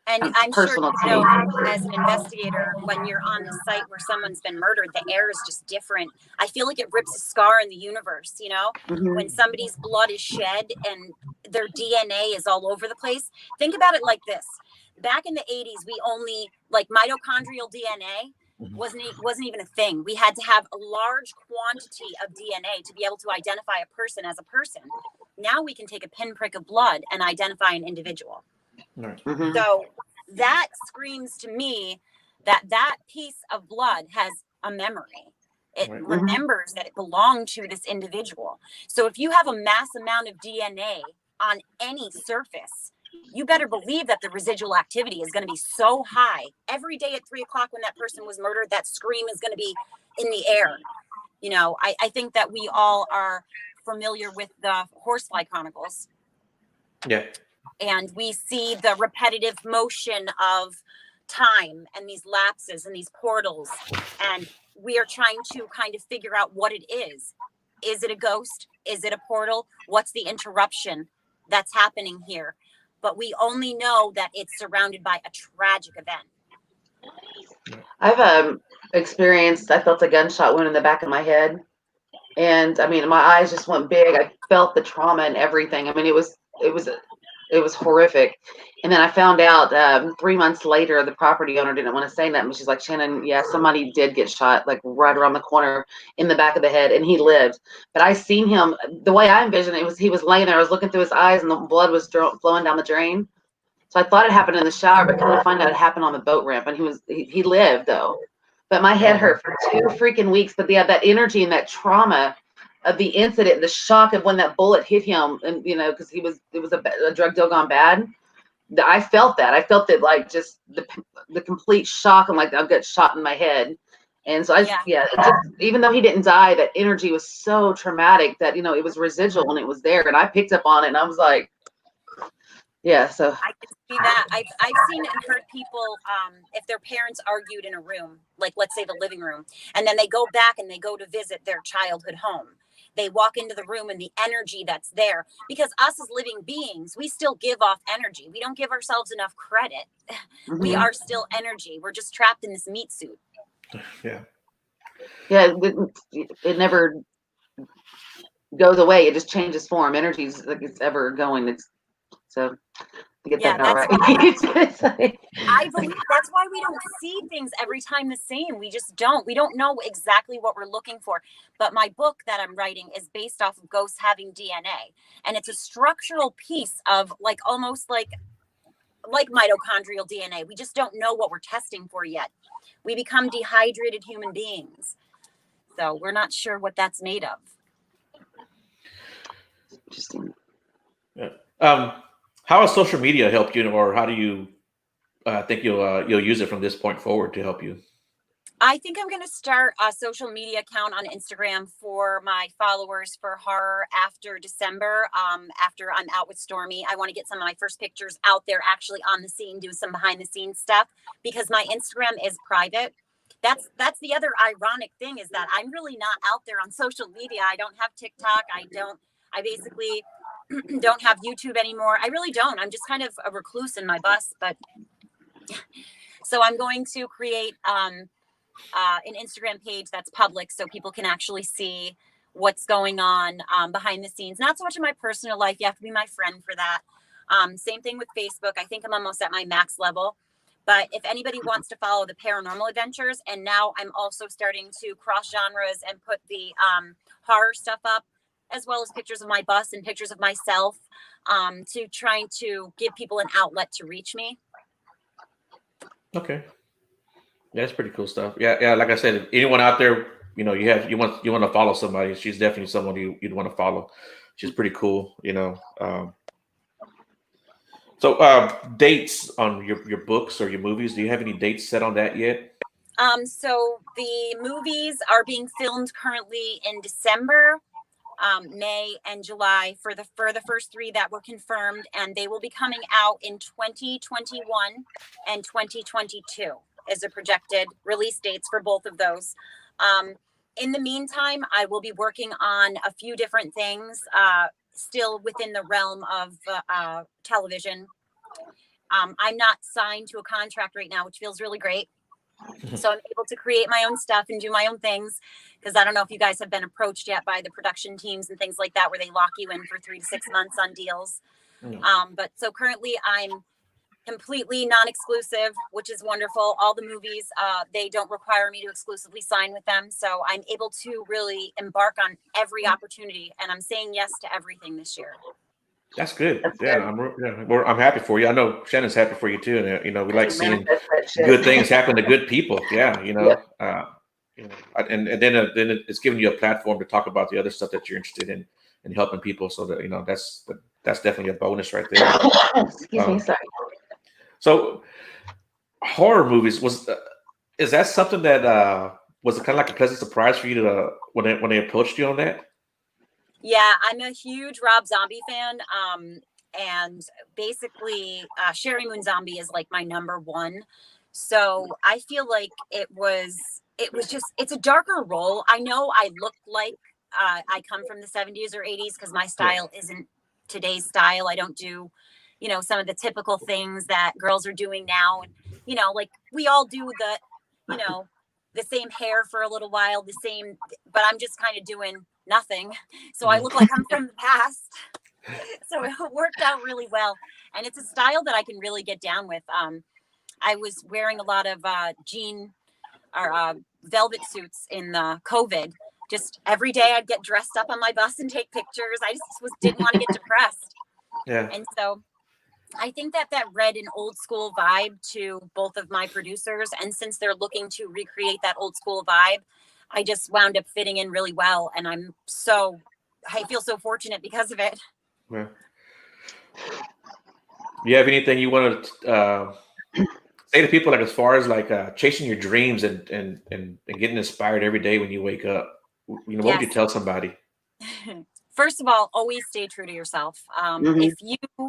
and I'm sure as an investigator, when you're on the site where someone's been murdered, the air is just different. I feel like it rips a scar in the universe, when somebody's blood is shed and their DNA is all over the place. Think about it like this. Back in the 80s, we only mitochondrial DNA wasn't even a thing. We had to have a large quantity of DNA to be able to identify a person as a person. Now we can take a pinprick of blood and identify an individual. Right. So that screams to me that piece of blood has a memory. It remembers that it belonged to this individual. So if you have a mass amount of DNA on any surface, you better believe that the residual activity is going to be so high. Every day at 3:00 when that person was murdered, that scream is going to be in the air. I think that we all are familiar with the Horsefly Chronicles. Yeah. And we see the repetitive motion of time and these lapses and these portals. And we are trying to kind of figure out what it is. Is it a ghost? Is it a portal? What's the interruption that's happening here? But we only know that it's surrounded by a tragic event. I've experienced, I felt a gunshot wound in the back of my head. And I mean, my eyes just went big. I felt the trauma and everything. I mean, it was horrific. And then I found out 3 months later, the property owner didn't want to say nothing. She's like, Shannon, yeah, somebody did get shot, like right around the corner in the back of the head, and he lived. But I seen him, the way I envisioned it was he was laying there. I was looking through his eyes, and the blood was flowing down the drain. So I thought it happened in the shower, but come to find out it happened on the boat ramp, and he lived though. But my head hurt for 2 freaking weeks. But yeah, that energy and that trauma of the incident, the shock of when that bullet hit him, and because it was a drug deal gone bad. I felt that. I felt it, like just the complete shock. I'm like, I've got shot in my head. And so even though he didn't die, that energy was so traumatic that it was residual and it was there, and I picked up on it, and I was like, yeah. So I can see that. I've seen and heard people, if their parents argued in a room, like let's say the living room, and then they go back and they go to visit their childhood home. They walk into the room and the energy that's there, because us as living beings, we still give off energy. We don't give ourselves enough credit. Mm-hmm. We are still energy. We're just trapped in this meat suit. Yeah. Yeah. It never goes away. It just changes form. Energy's like it's ever going. It's so. Get that right. I believe that's why we don't see things every time the same. We just don't. We don't know exactly what we're looking for. But my book that I'm writing is based off of ghosts having DNA, and it's a structural piece of almost like mitochondrial DNA. We just don't know what we're testing for yet. We become dehydrated human beings, so we're not sure what that's made of. Interesting. Yeah. How has social media helped you, or how do you think you'll use it from this point forward to help you? I think I'm going to start a social media account on Instagram for my followers for horror after December. After I'm out with Stormy, I want to get some of my first pictures out there, actually on the scene, do some behind the scenes stuff, because my Instagram is private. That's the other ironic thing, is that I'm really not out there on social media. I don't have TikTok. I basically don't have YouTube anymore. I really don't. I'm just kind of a recluse in my bus. But so I'm going to create an Instagram page that's public, so people can actually see what's going on behind the scenes. Not so much in my personal life. You have to be my friend for that. Same thing with Facebook. I think I'm almost at my max level. But if anybody wants to follow the paranormal adventures, and now I'm also starting to cross genres and put the horror stuff up, as well as pictures of my bus and pictures of myself, to trying to give people an outlet to reach me. Okay. Yeah, that's pretty cool stuff. Yeah. Like I said, if anyone out there, you want to follow somebody, she's definitely someone you'd want to follow. She's pretty cool, So dates on your books or your movies, do you have any dates set on that yet? So the movies are being filmed currently in December, May, and July for the first 3 that were confirmed, and they will be coming out in 2021 and 2022 as a projected release dates for both of those. In the meantime, I will be working on a few different things, still within the realm of television. I'm not signed to a contract right now, which feels really great. So I'm able to create my own stuff and do my own things, because I don't know if you guys have been approached yet by the production teams and things like that, where they lock you in for 3 to 6 months on deals. But so currently I'm completely non-exclusive, which is wonderful. All the movies, they don't require me to exclusively sign with them. So I'm able to really embark on every opportunity, and I'm saying yes to everything this year. That's good. I'm happy for you. I know Shannon's happy for you too. And we like seeing good things happen to good people. Yeah, and then it's giving you a platform to talk about the other stuff that you're interested in and helping people. So that that's definitely a bonus right there. Excuse me, sorry. So horror movies is that something that was kind of like a pleasant surprise for you to when they approached you on that? Yeah, I'm a huge Rob Zombie fan. And basically, Sherry Moon Zombie is like my number one. So I feel like it's a darker role. I know I look like I come from the 70s or 80s because my style isn't today's style. I don't do, some of the typical things that girls are doing now. And, like we all do the same hair for a little while, but I'm just kind of doing nothing. So I look like I'm from the past. So it worked out really well. And it's a style that I can really get down with. I was wearing a lot of jean or velvet suits in the COVID. Just every day I'd get dressed up on my bus and take pictures. I just didn't want to get depressed. Yeah. And so I think that read an old school vibe to both of my producers. And since they're looking to recreate that old school vibe, I just wound up fitting in really well. And I feel so fortunate because of it. Yeah. Do you have anything you want to say to people, like as far as like chasing your dreams and getting inspired every day when you wake up? What would you tell somebody? First of all, always stay true to yourself. Mm-hmm.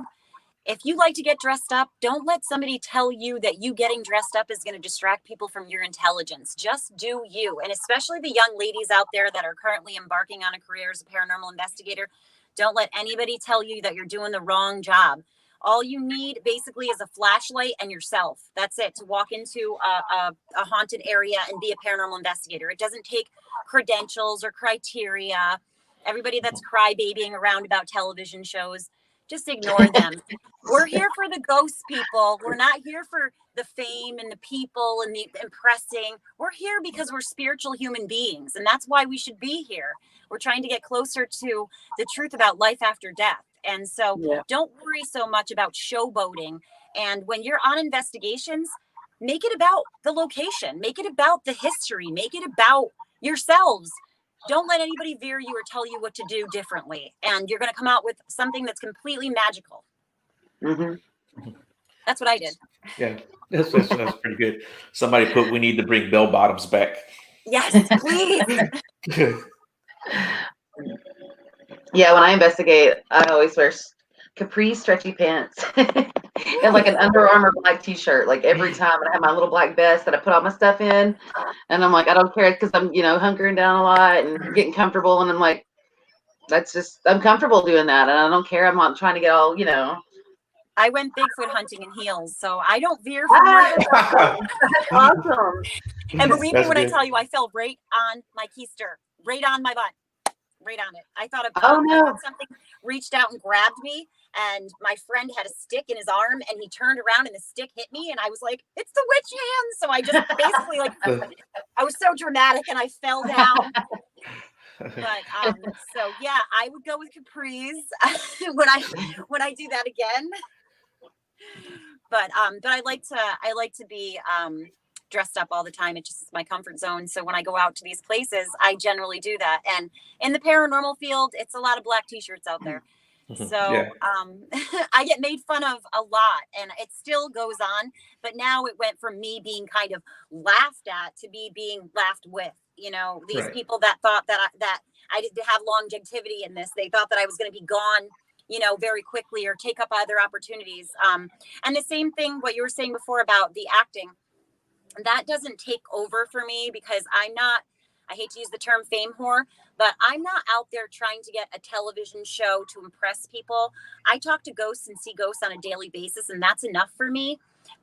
If you like to get dressed up, don't let somebody tell you that you getting dressed up is going to distract people from your intelligence. Just do you. And especially the young ladies out there that are currently embarking on a career as a paranormal investigator, don't let anybody tell you that you're doing the wrong job. All you need basically is a flashlight and yourself. That's it, to walk into a haunted area and be a paranormal investigator. It doesn't take credentials or criteria. Everybody that's crybabying around about television shows, just ignore them. We're here for the ghost people. We're not here for the fame and the people and the impressing. We're here because we're spiritual human beings. And that's why we should be here. We're trying to get closer to the truth about life after death. And so don't worry so much about showboating. And when you're on investigations, make it about the location, make it about the history, make it about yourselves. Don't let anybody veer you or tell you what to do differently. And you're going to come out with something that's completely magical. Mm-hmm. That's what I did. Yeah, that's pretty good. Somebody put, we need to bring bell bottoms back. Yes, please. Yeah, when I investigate, I always wear capri stretchy pants and like an Under Armour black t-shirt. Like every time, I have my little black vest that I put all my stuff in, and I'm like, I don't care, because I'm hunkering down a lot and getting comfortable, and I'm like, I'm comfortable doing that, and I don't care. I'm not trying to get all I went Bigfoot hunting in heels, so I don't veer from that. Awesome. And believe me when I tell you, I fell right on my keister, right on my butt, right on it. I thought something reached out and grabbed me, and my friend had a stick in his arm, and he turned around and the stick hit me, and I was like, it's the witch hand. So I just basically I was so dramatic and I fell down. But so yeah, I would go with capris when I do that again. But I like to be dressed up all the time. It's just my comfort zone. So when I go out to these places, I generally do that. And in the paranormal field, it's a lot of black t-shirts out there. So I get made fun of a lot, and it still goes on. But now it went from me being kind of laughed at to me being laughed with. These people that thought that I didn't have longevity in this. They thought that I was going to be gone, very quickly, or take up other opportunities. And the same thing, what you were saying before about the acting, that doesn't take over for me, because I hate to use the term fame whore, but I'm not out there trying to get a television show to impress people. I talk to ghosts and see ghosts on a daily basis, and that's enough for me.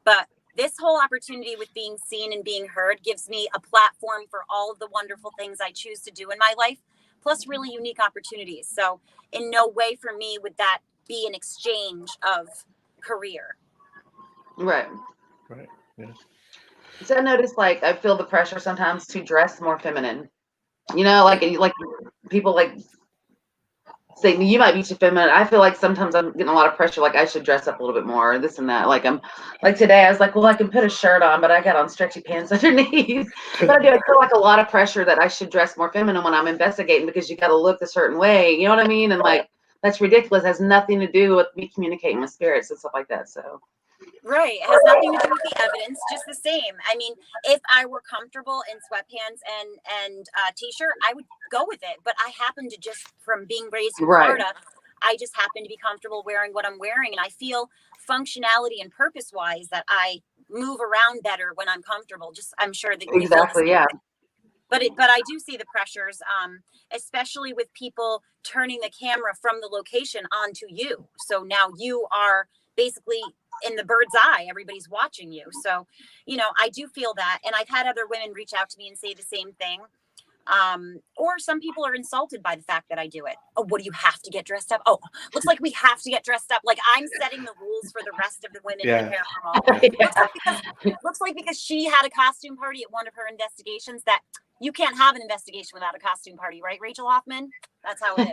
But this whole opportunity with being seen and being heard gives me a platform for all of the wonderful things I choose to do in my life, plus really unique opportunities. So in no way for me would that be an exchange of career. Right. Yeah. So I noticed, I feel the pressure sometimes to dress more feminine. Like people say you might be too feminine. I feel like sometimes I'm getting a lot of pressure, like I should dress up a little bit more, this and that. Like I'm like today, I was like, well, I can put a shirt on, but I got on stretchy pants underneath. But I feel like a lot of pressure that I should dress more feminine when I'm investigating, because you got to look a certain way. You know what I mean? And that's ridiculous. It has nothing to do with me communicating with spirits and stuff like that. So Right. It has nothing to do with the evidence, just the same. I mean, if I were comfortable in sweatpants and t-shirt, I would go with it. But I happen to just, from being raised in Right. Florida, I just happen to be comfortable wearing what I'm wearing. And I feel functionality and purpose-wise that I move around better when I'm comfortable. Just, I'm sure that you feel the Exactly. same. Yeah. But I do see the pressures, especially with people turning the camera from the location onto you. So now you are basically in the bird's eye. Everybody's watching you. So, you know, I do feel that. And I've had other women reach out to me and say the same thing. Or some people are insulted by the fact that I do it. Oh, what do you have to get dressed up? Oh, looks like we have to get dressed up. Like I'm setting the rules for the rest of the women in the paranormal. Yeah. Looks like because she had a costume party at one of her investigations that you can't have an investigation without a costume party, right, Rachael Hoffman? That's how it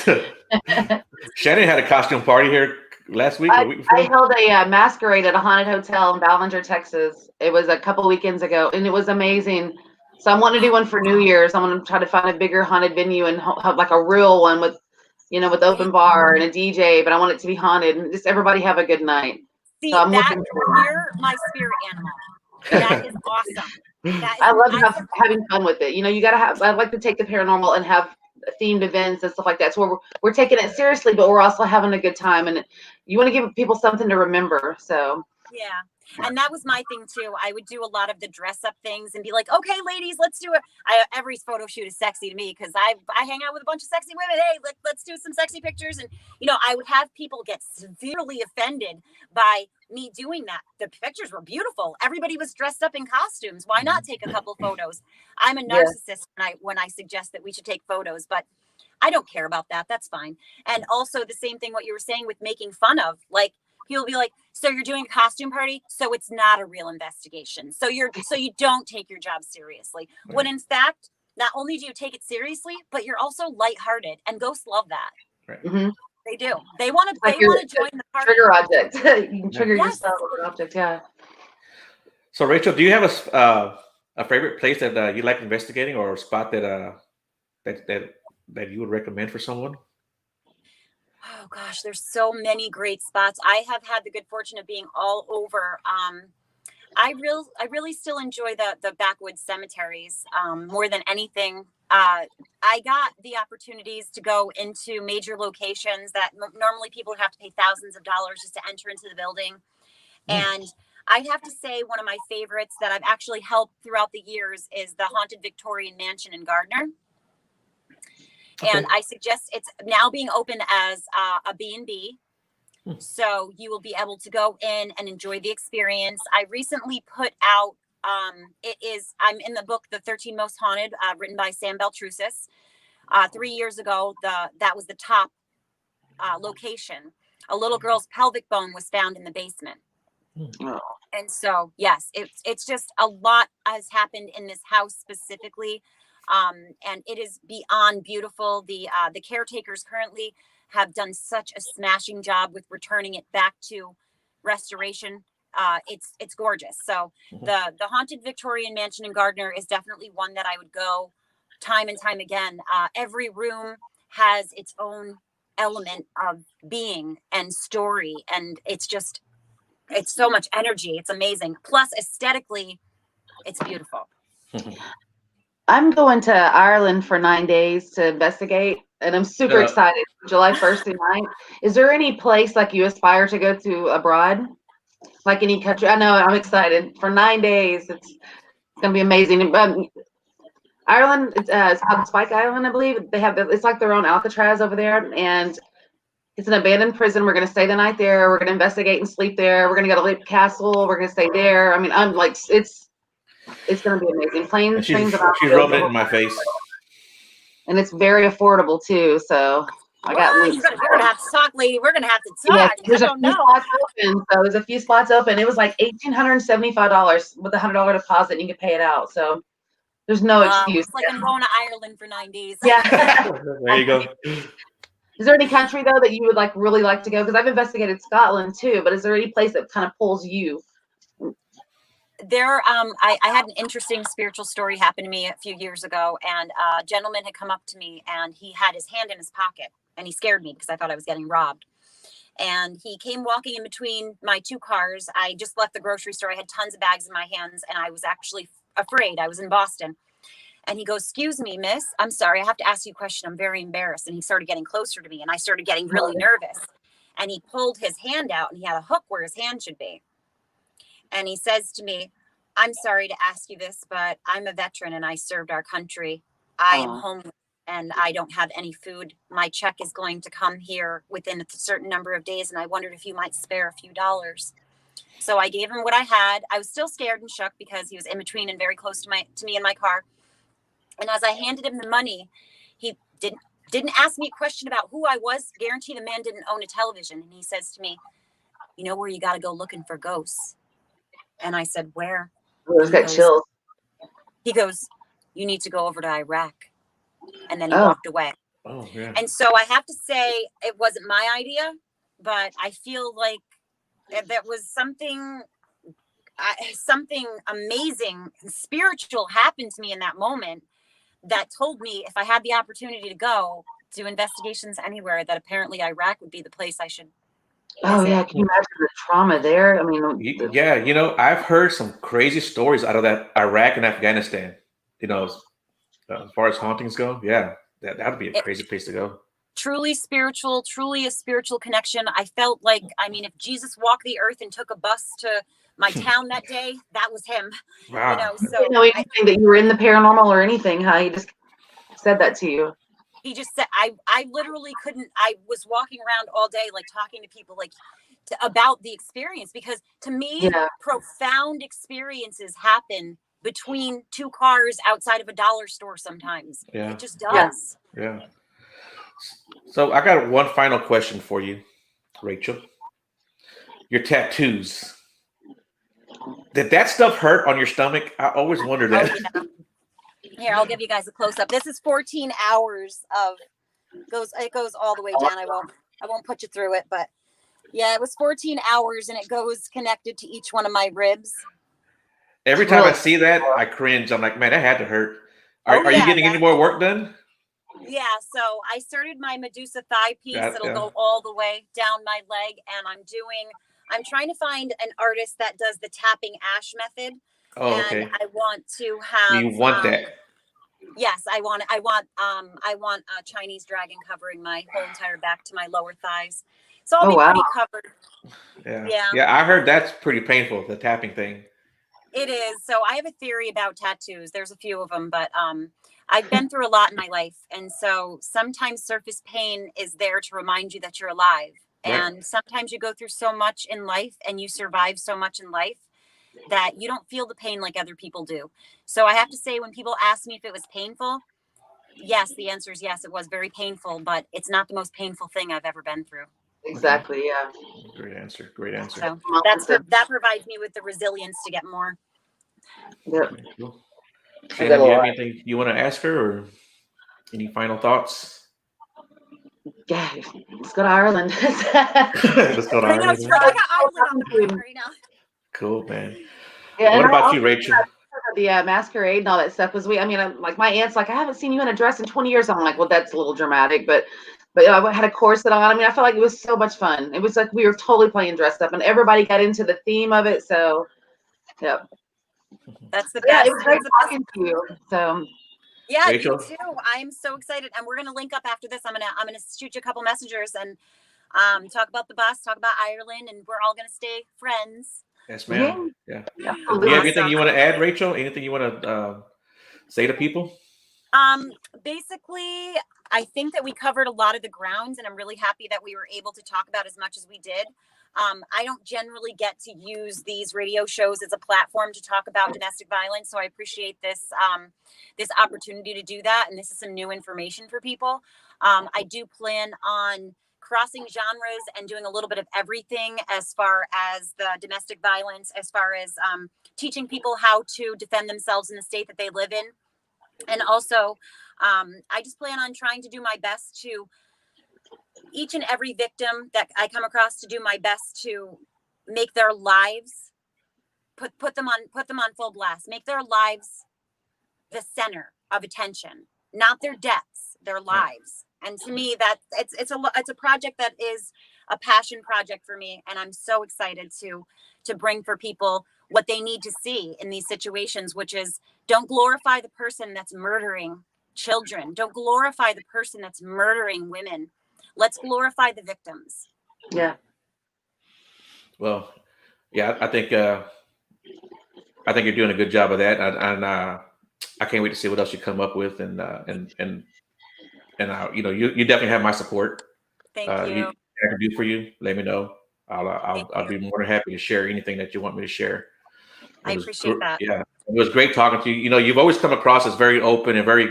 is. Shannon had a costume party here last week or the week before. I held a masquerade at a haunted hotel in Ballinger, Texas. It was a couple weekends ago, and it was amazing. So I want to do one for New Year's. I want to try to find a bigger haunted venue and have like a real one with, you know, with open bar and a DJ. But I want it to be haunted and just everybody have a good night. See, so I'm that looking for you're my spirit animal. That is awesome. I love having fun with it. You know, you gotta have. I'd like to take the paranormal and have themed events and stuff like that. So we're taking it seriously, but we're also having a good time. And you want to give people something to remember. So yeah. And that was my thing too. I would do a lot of the dress up things and be like, okay, ladies, let's do it. Every photo shoot is sexy to me because I hang out with a bunch of sexy women. Hey, let's do some sexy pictures. And, you know, I would have people get severely offended by me doing that. The pictures were beautiful. Everybody was dressed up in costumes. Why not take a couple photos? I'm a narcissist when I suggest that we should take photos, but I don't care about that. That's fine. And also the same thing, what you were saying with making fun of, like, he'll be like, so you're doing a costume party, so it's not a real investigation. So you don't take your job seriously. Right. When in fact, not only do you take it seriously, but you're also lighthearted, and ghosts love that. Right. Mm-hmm. They do. They want to join the party. Trigger object. You can trigger yourself with an object. Yeah. So Rachael, do you have a favorite place that you like investigating, or a spot that you would recommend for someone? Oh gosh, there's so many great spots. I have had the good fortune of being all over. I really still enjoy the backwoods cemeteries more than anything. I got the opportunities to go into major locations that normally people would have to pay thousands of dollars just to enter into the building. And I'd have to say one of my favorites that I've actually helped throughout the years is the Haunted Victorian Mansion in Gardner. Okay. And I suggest it's now being open as a B&B. So you will be able to go in and enjoy the experience. I recently put out, I'm in the book, The 13 Most Haunted, written by Sam Beltrusis. 3 years ago, that was the top location. A little girl's pelvic bone was found in the basement. Oh. And so, yes, it's just a lot has happened in this house specifically. And it is beyond beautiful. The caretakers currently have done such a smashing job with returning it back to restoration. It's gorgeous. So the Haunted Victorian Mansion in Gardner is definitely one that I would go time and time again. Every room has its own element of being and story, and it's so much energy. It's amazing. Plus, aesthetically, it's beautiful. I'm going to Ireland for 9 days to investigate, and I'm super excited. July 1st through 9th. Is there any place like you aspire to go to abroad? Like any country? I know, I'm excited. For 9 days, it's going to be amazing. Ireland, it's called Spike Island, I believe. It's like their own Alcatraz over there, and it's an abandoned prison. We're going to stay the night there. We're going to investigate and sleep there. We're going to go to Leap Castle. We're going to stay there. I mean, I'm like, it's going to be amazing. Planes, trains, she's rubbing it in my face. And it's very affordable too. So I got links. We're gonna have to talk, lady. We're gonna have to talk. Yeah, there's a few spots open. So there's a few spots open. It was like $1,875 with a $100 deposit. And you can pay it out. So there's no excuse. It's like I'm going to Ireland for 9 days. Yeah. There you go. Is there any country though that you would really like to go? Because I've investigated Scotland too. But is there any place that kind of pulls you? I had an interesting spiritual story happen to me a few years ago, and a gentleman had come up to me and he had his hand in his pocket and he scared me because I thought I was getting robbed. And he came walking in between my two cars. I just left the grocery store. I had tons of bags in my hands, and I was actually afraid. I was in Boston. And he goes, "Excuse me, miss, I'm sorry, I have to ask you a question. I'm very embarrassed." And he started getting closer to me, and I started getting really nervous. And he pulled his hand out, and he had a hook where his hand should be. And he says to me, "I'm sorry to ask you this, but I'm a veteran and I served our country. I am homeless and I don't have any food. My check is going to come here within a certain number of days. And I wondered if you might spare a few dollars." So I gave him what I had. I was still scared and shook because he was in between and very close to me in my car. And as I handed him the money, he didn't ask me a question about who I was. Guarantee the man didn't own a television. And he says to me, "You know where you got to go looking for ghosts?" And I said, "Where?" Those got chills. He goes, "You need to go over to Iraq." And then he Oh. walked away. Oh, yeah. And so I have to say it wasn't my idea, but I feel like that was something amazing and spiritual happened to me in that moment that told me if I had the opportunity to go do investigations anywhere, that apparently Iraq would be the place I should Oh visit. yeah, can you imagine the trauma there? I mean, Yeah, you know, I've heard some crazy stories out of that Iraq and Afghanistan. You know, as far as hauntings go, yeah, that would be a crazy place to go. Truly spiritual, truly a spiritual connection. I felt like, I mean, if Jesus walked the earth and took a bus to my town that day, that was him. Wow. You know, you so didn't know anything that you were in the paranormal or anything, huh? He just said that to you. he just said, I literally couldn't. I was walking around all day, like talking to people, like about the experience, because to me, Yeah. profound experiences happen between two cars outside of a dollar store sometimes. Yeah. It just does. Yeah. So I got one final question for you, Rachel. Your tattoos. Did that stuff hurt on your stomach? I always wonder that. Oh, yeah. Here, I'll give you guys a close up. This is 14 hours of it goes all the way down. I won't put you through it, but yeah, it was 14 hours and it goes connected to each one of my ribs. Every time I see that, I cringe. I'm like, man, that had to hurt. Are you getting any more work done? Yeah, so I started my Medusa thigh piece. It'll go all the way down my leg, and I'm trying to find an artist that does the tapping ash method. Oh, okay. And I want to have. You want that? Yes, I want a Chinese dragon covering my whole entire back to my lower thighs. So I'll be pretty covered. Yeah. I heard that's pretty painful, the tapping thing. It is. So I have a theory about tattoos. There's a few of them, but I've been through a lot in my life. And so sometimes surface pain is there to remind you that you're alive. Right. And sometimes you go through so much in life and you survive so much in life that you don't feel the pain like other people do. So I have to say, when people ask me if it was painful, yes, the answer is yes, it was very painful, but it's not the most painful thing I've ever been through. Exactly. Yeah. Great answer. Great answer. So that provides me with the resilience to get more. Yep. Cool. Shannon, do you have anything you want to ask her, or any final thoughts? Yeah, let's go to Ireland. Let's go to Ireland. I got Ireland on the brain right now. Cool, man. Yeah, What about you, Rachel? The masquerade and all that stuff was like my aunt's like, I haven't seen you in a dress in 20 years. I'm like, well, that's a little dramatic, but I had a corset on. I mean, I felt like it was so much fun. It was like we were totally playing dressed up, and everybody got into the theme of it. So, yeah, that's the best. Yeah, it was great talking to you. So, yeah, Rachel? you too. I'm so excited, and we're gonna link up after this. I'm gonna shoot you a couple messengers and talk about the bus, talk about Ireland, and we're all gonna stay friends. Yes, ma'am. Yeah. Do absolutely. you have anything you want to add, Rachel? Anything you want to say to people? Basically, I think that we covered a lot of the grounds, and I'm really happy that we were able to talk about as much as we did. I don't generally get to use these radio shows as a platform to talk about domestic violence, so I appreciate this this opportunity to do that, and this is some new information for people. I do plan on crossing genres and doing a little bit of everything as far as the domestic violence, as far as teaching people how to defend themselves in the state that they live in. And also, I just plan on trying to do my best to each and every victim that I come across, to do my best to make their lives, put them on full blast, make their lives the center of attention, not their deaths, their lives. And to me, that it's a project that is a passion project for me, and I'm so excited to bring for people what they need to see in these situations, which is don't glorify the person that's murdering children. Don't glorify the person that's murdering women. Let's glorify the victims. Yeah. Well, yeah, I think you're doing a good job of that, and I can't wait to see what else you come up with, and you know, you definitely have my support. Thank you. I can do for you, let me know. Thank I'll you. be more than happy to share anything that you want me to share. I appreciate that. Yeah, it was great talking to you. You know, you've always come across as very open and very,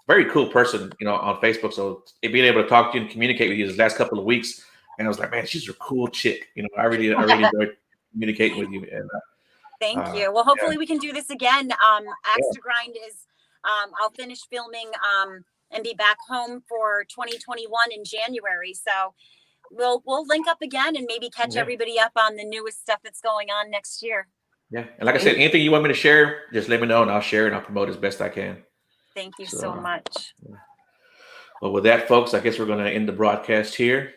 very cool person, you know, on Facebook. So being able to talk to you and communicate with you these last couple of weeks, and I was like, man, she's a cool chick. You know, I really enjoyed communicating with you. And Thank you. Well, hopefully yeah. we can do this again. Axe Yeah. to Grind is, I'll finish filming and be back home for 2021 in January. So we'll link up again and maybe catch everybody up on the newest stuff that's going on next year. Yeah. And like I said, anything you want me to share, just let me know and I'll share and I'll promote as best I can. Thank you so much. Well, with that, folks, I guess we're going to end the broadcast here.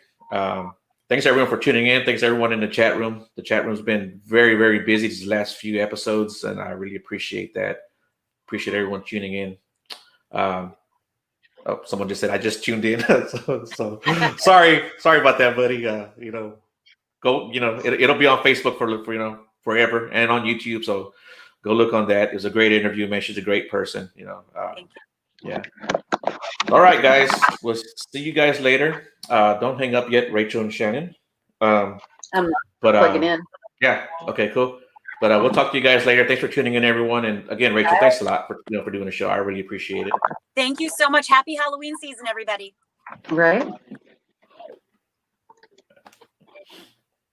Thanks everyone for tuning in. Thanks everyone in the chat room. The chat room's been very, very busy these last few episodes, and I really appreciate that. Appreciate everyone tuning in. Oh, someone just said I just tuned in. so sorry about that, buddy. You know, go. You know, it'll be on Facebook for you know forever, and on YouTube. So go look on that. It was a great interview, man. She's a great person. You know. Thank you. Yeah. All right, guys. We'll see you guys later. Don't hang up yet, Rachel and Shannon. I'm plugging in. Yeah. Okay. Cool. But we'll talk to you guys later. Thanks for tuning in, everyone. And again, Rachel, thanks a lot for for doing the show. I really appreciate it. Thank you so much. Happy Halloween season, everybody. Right.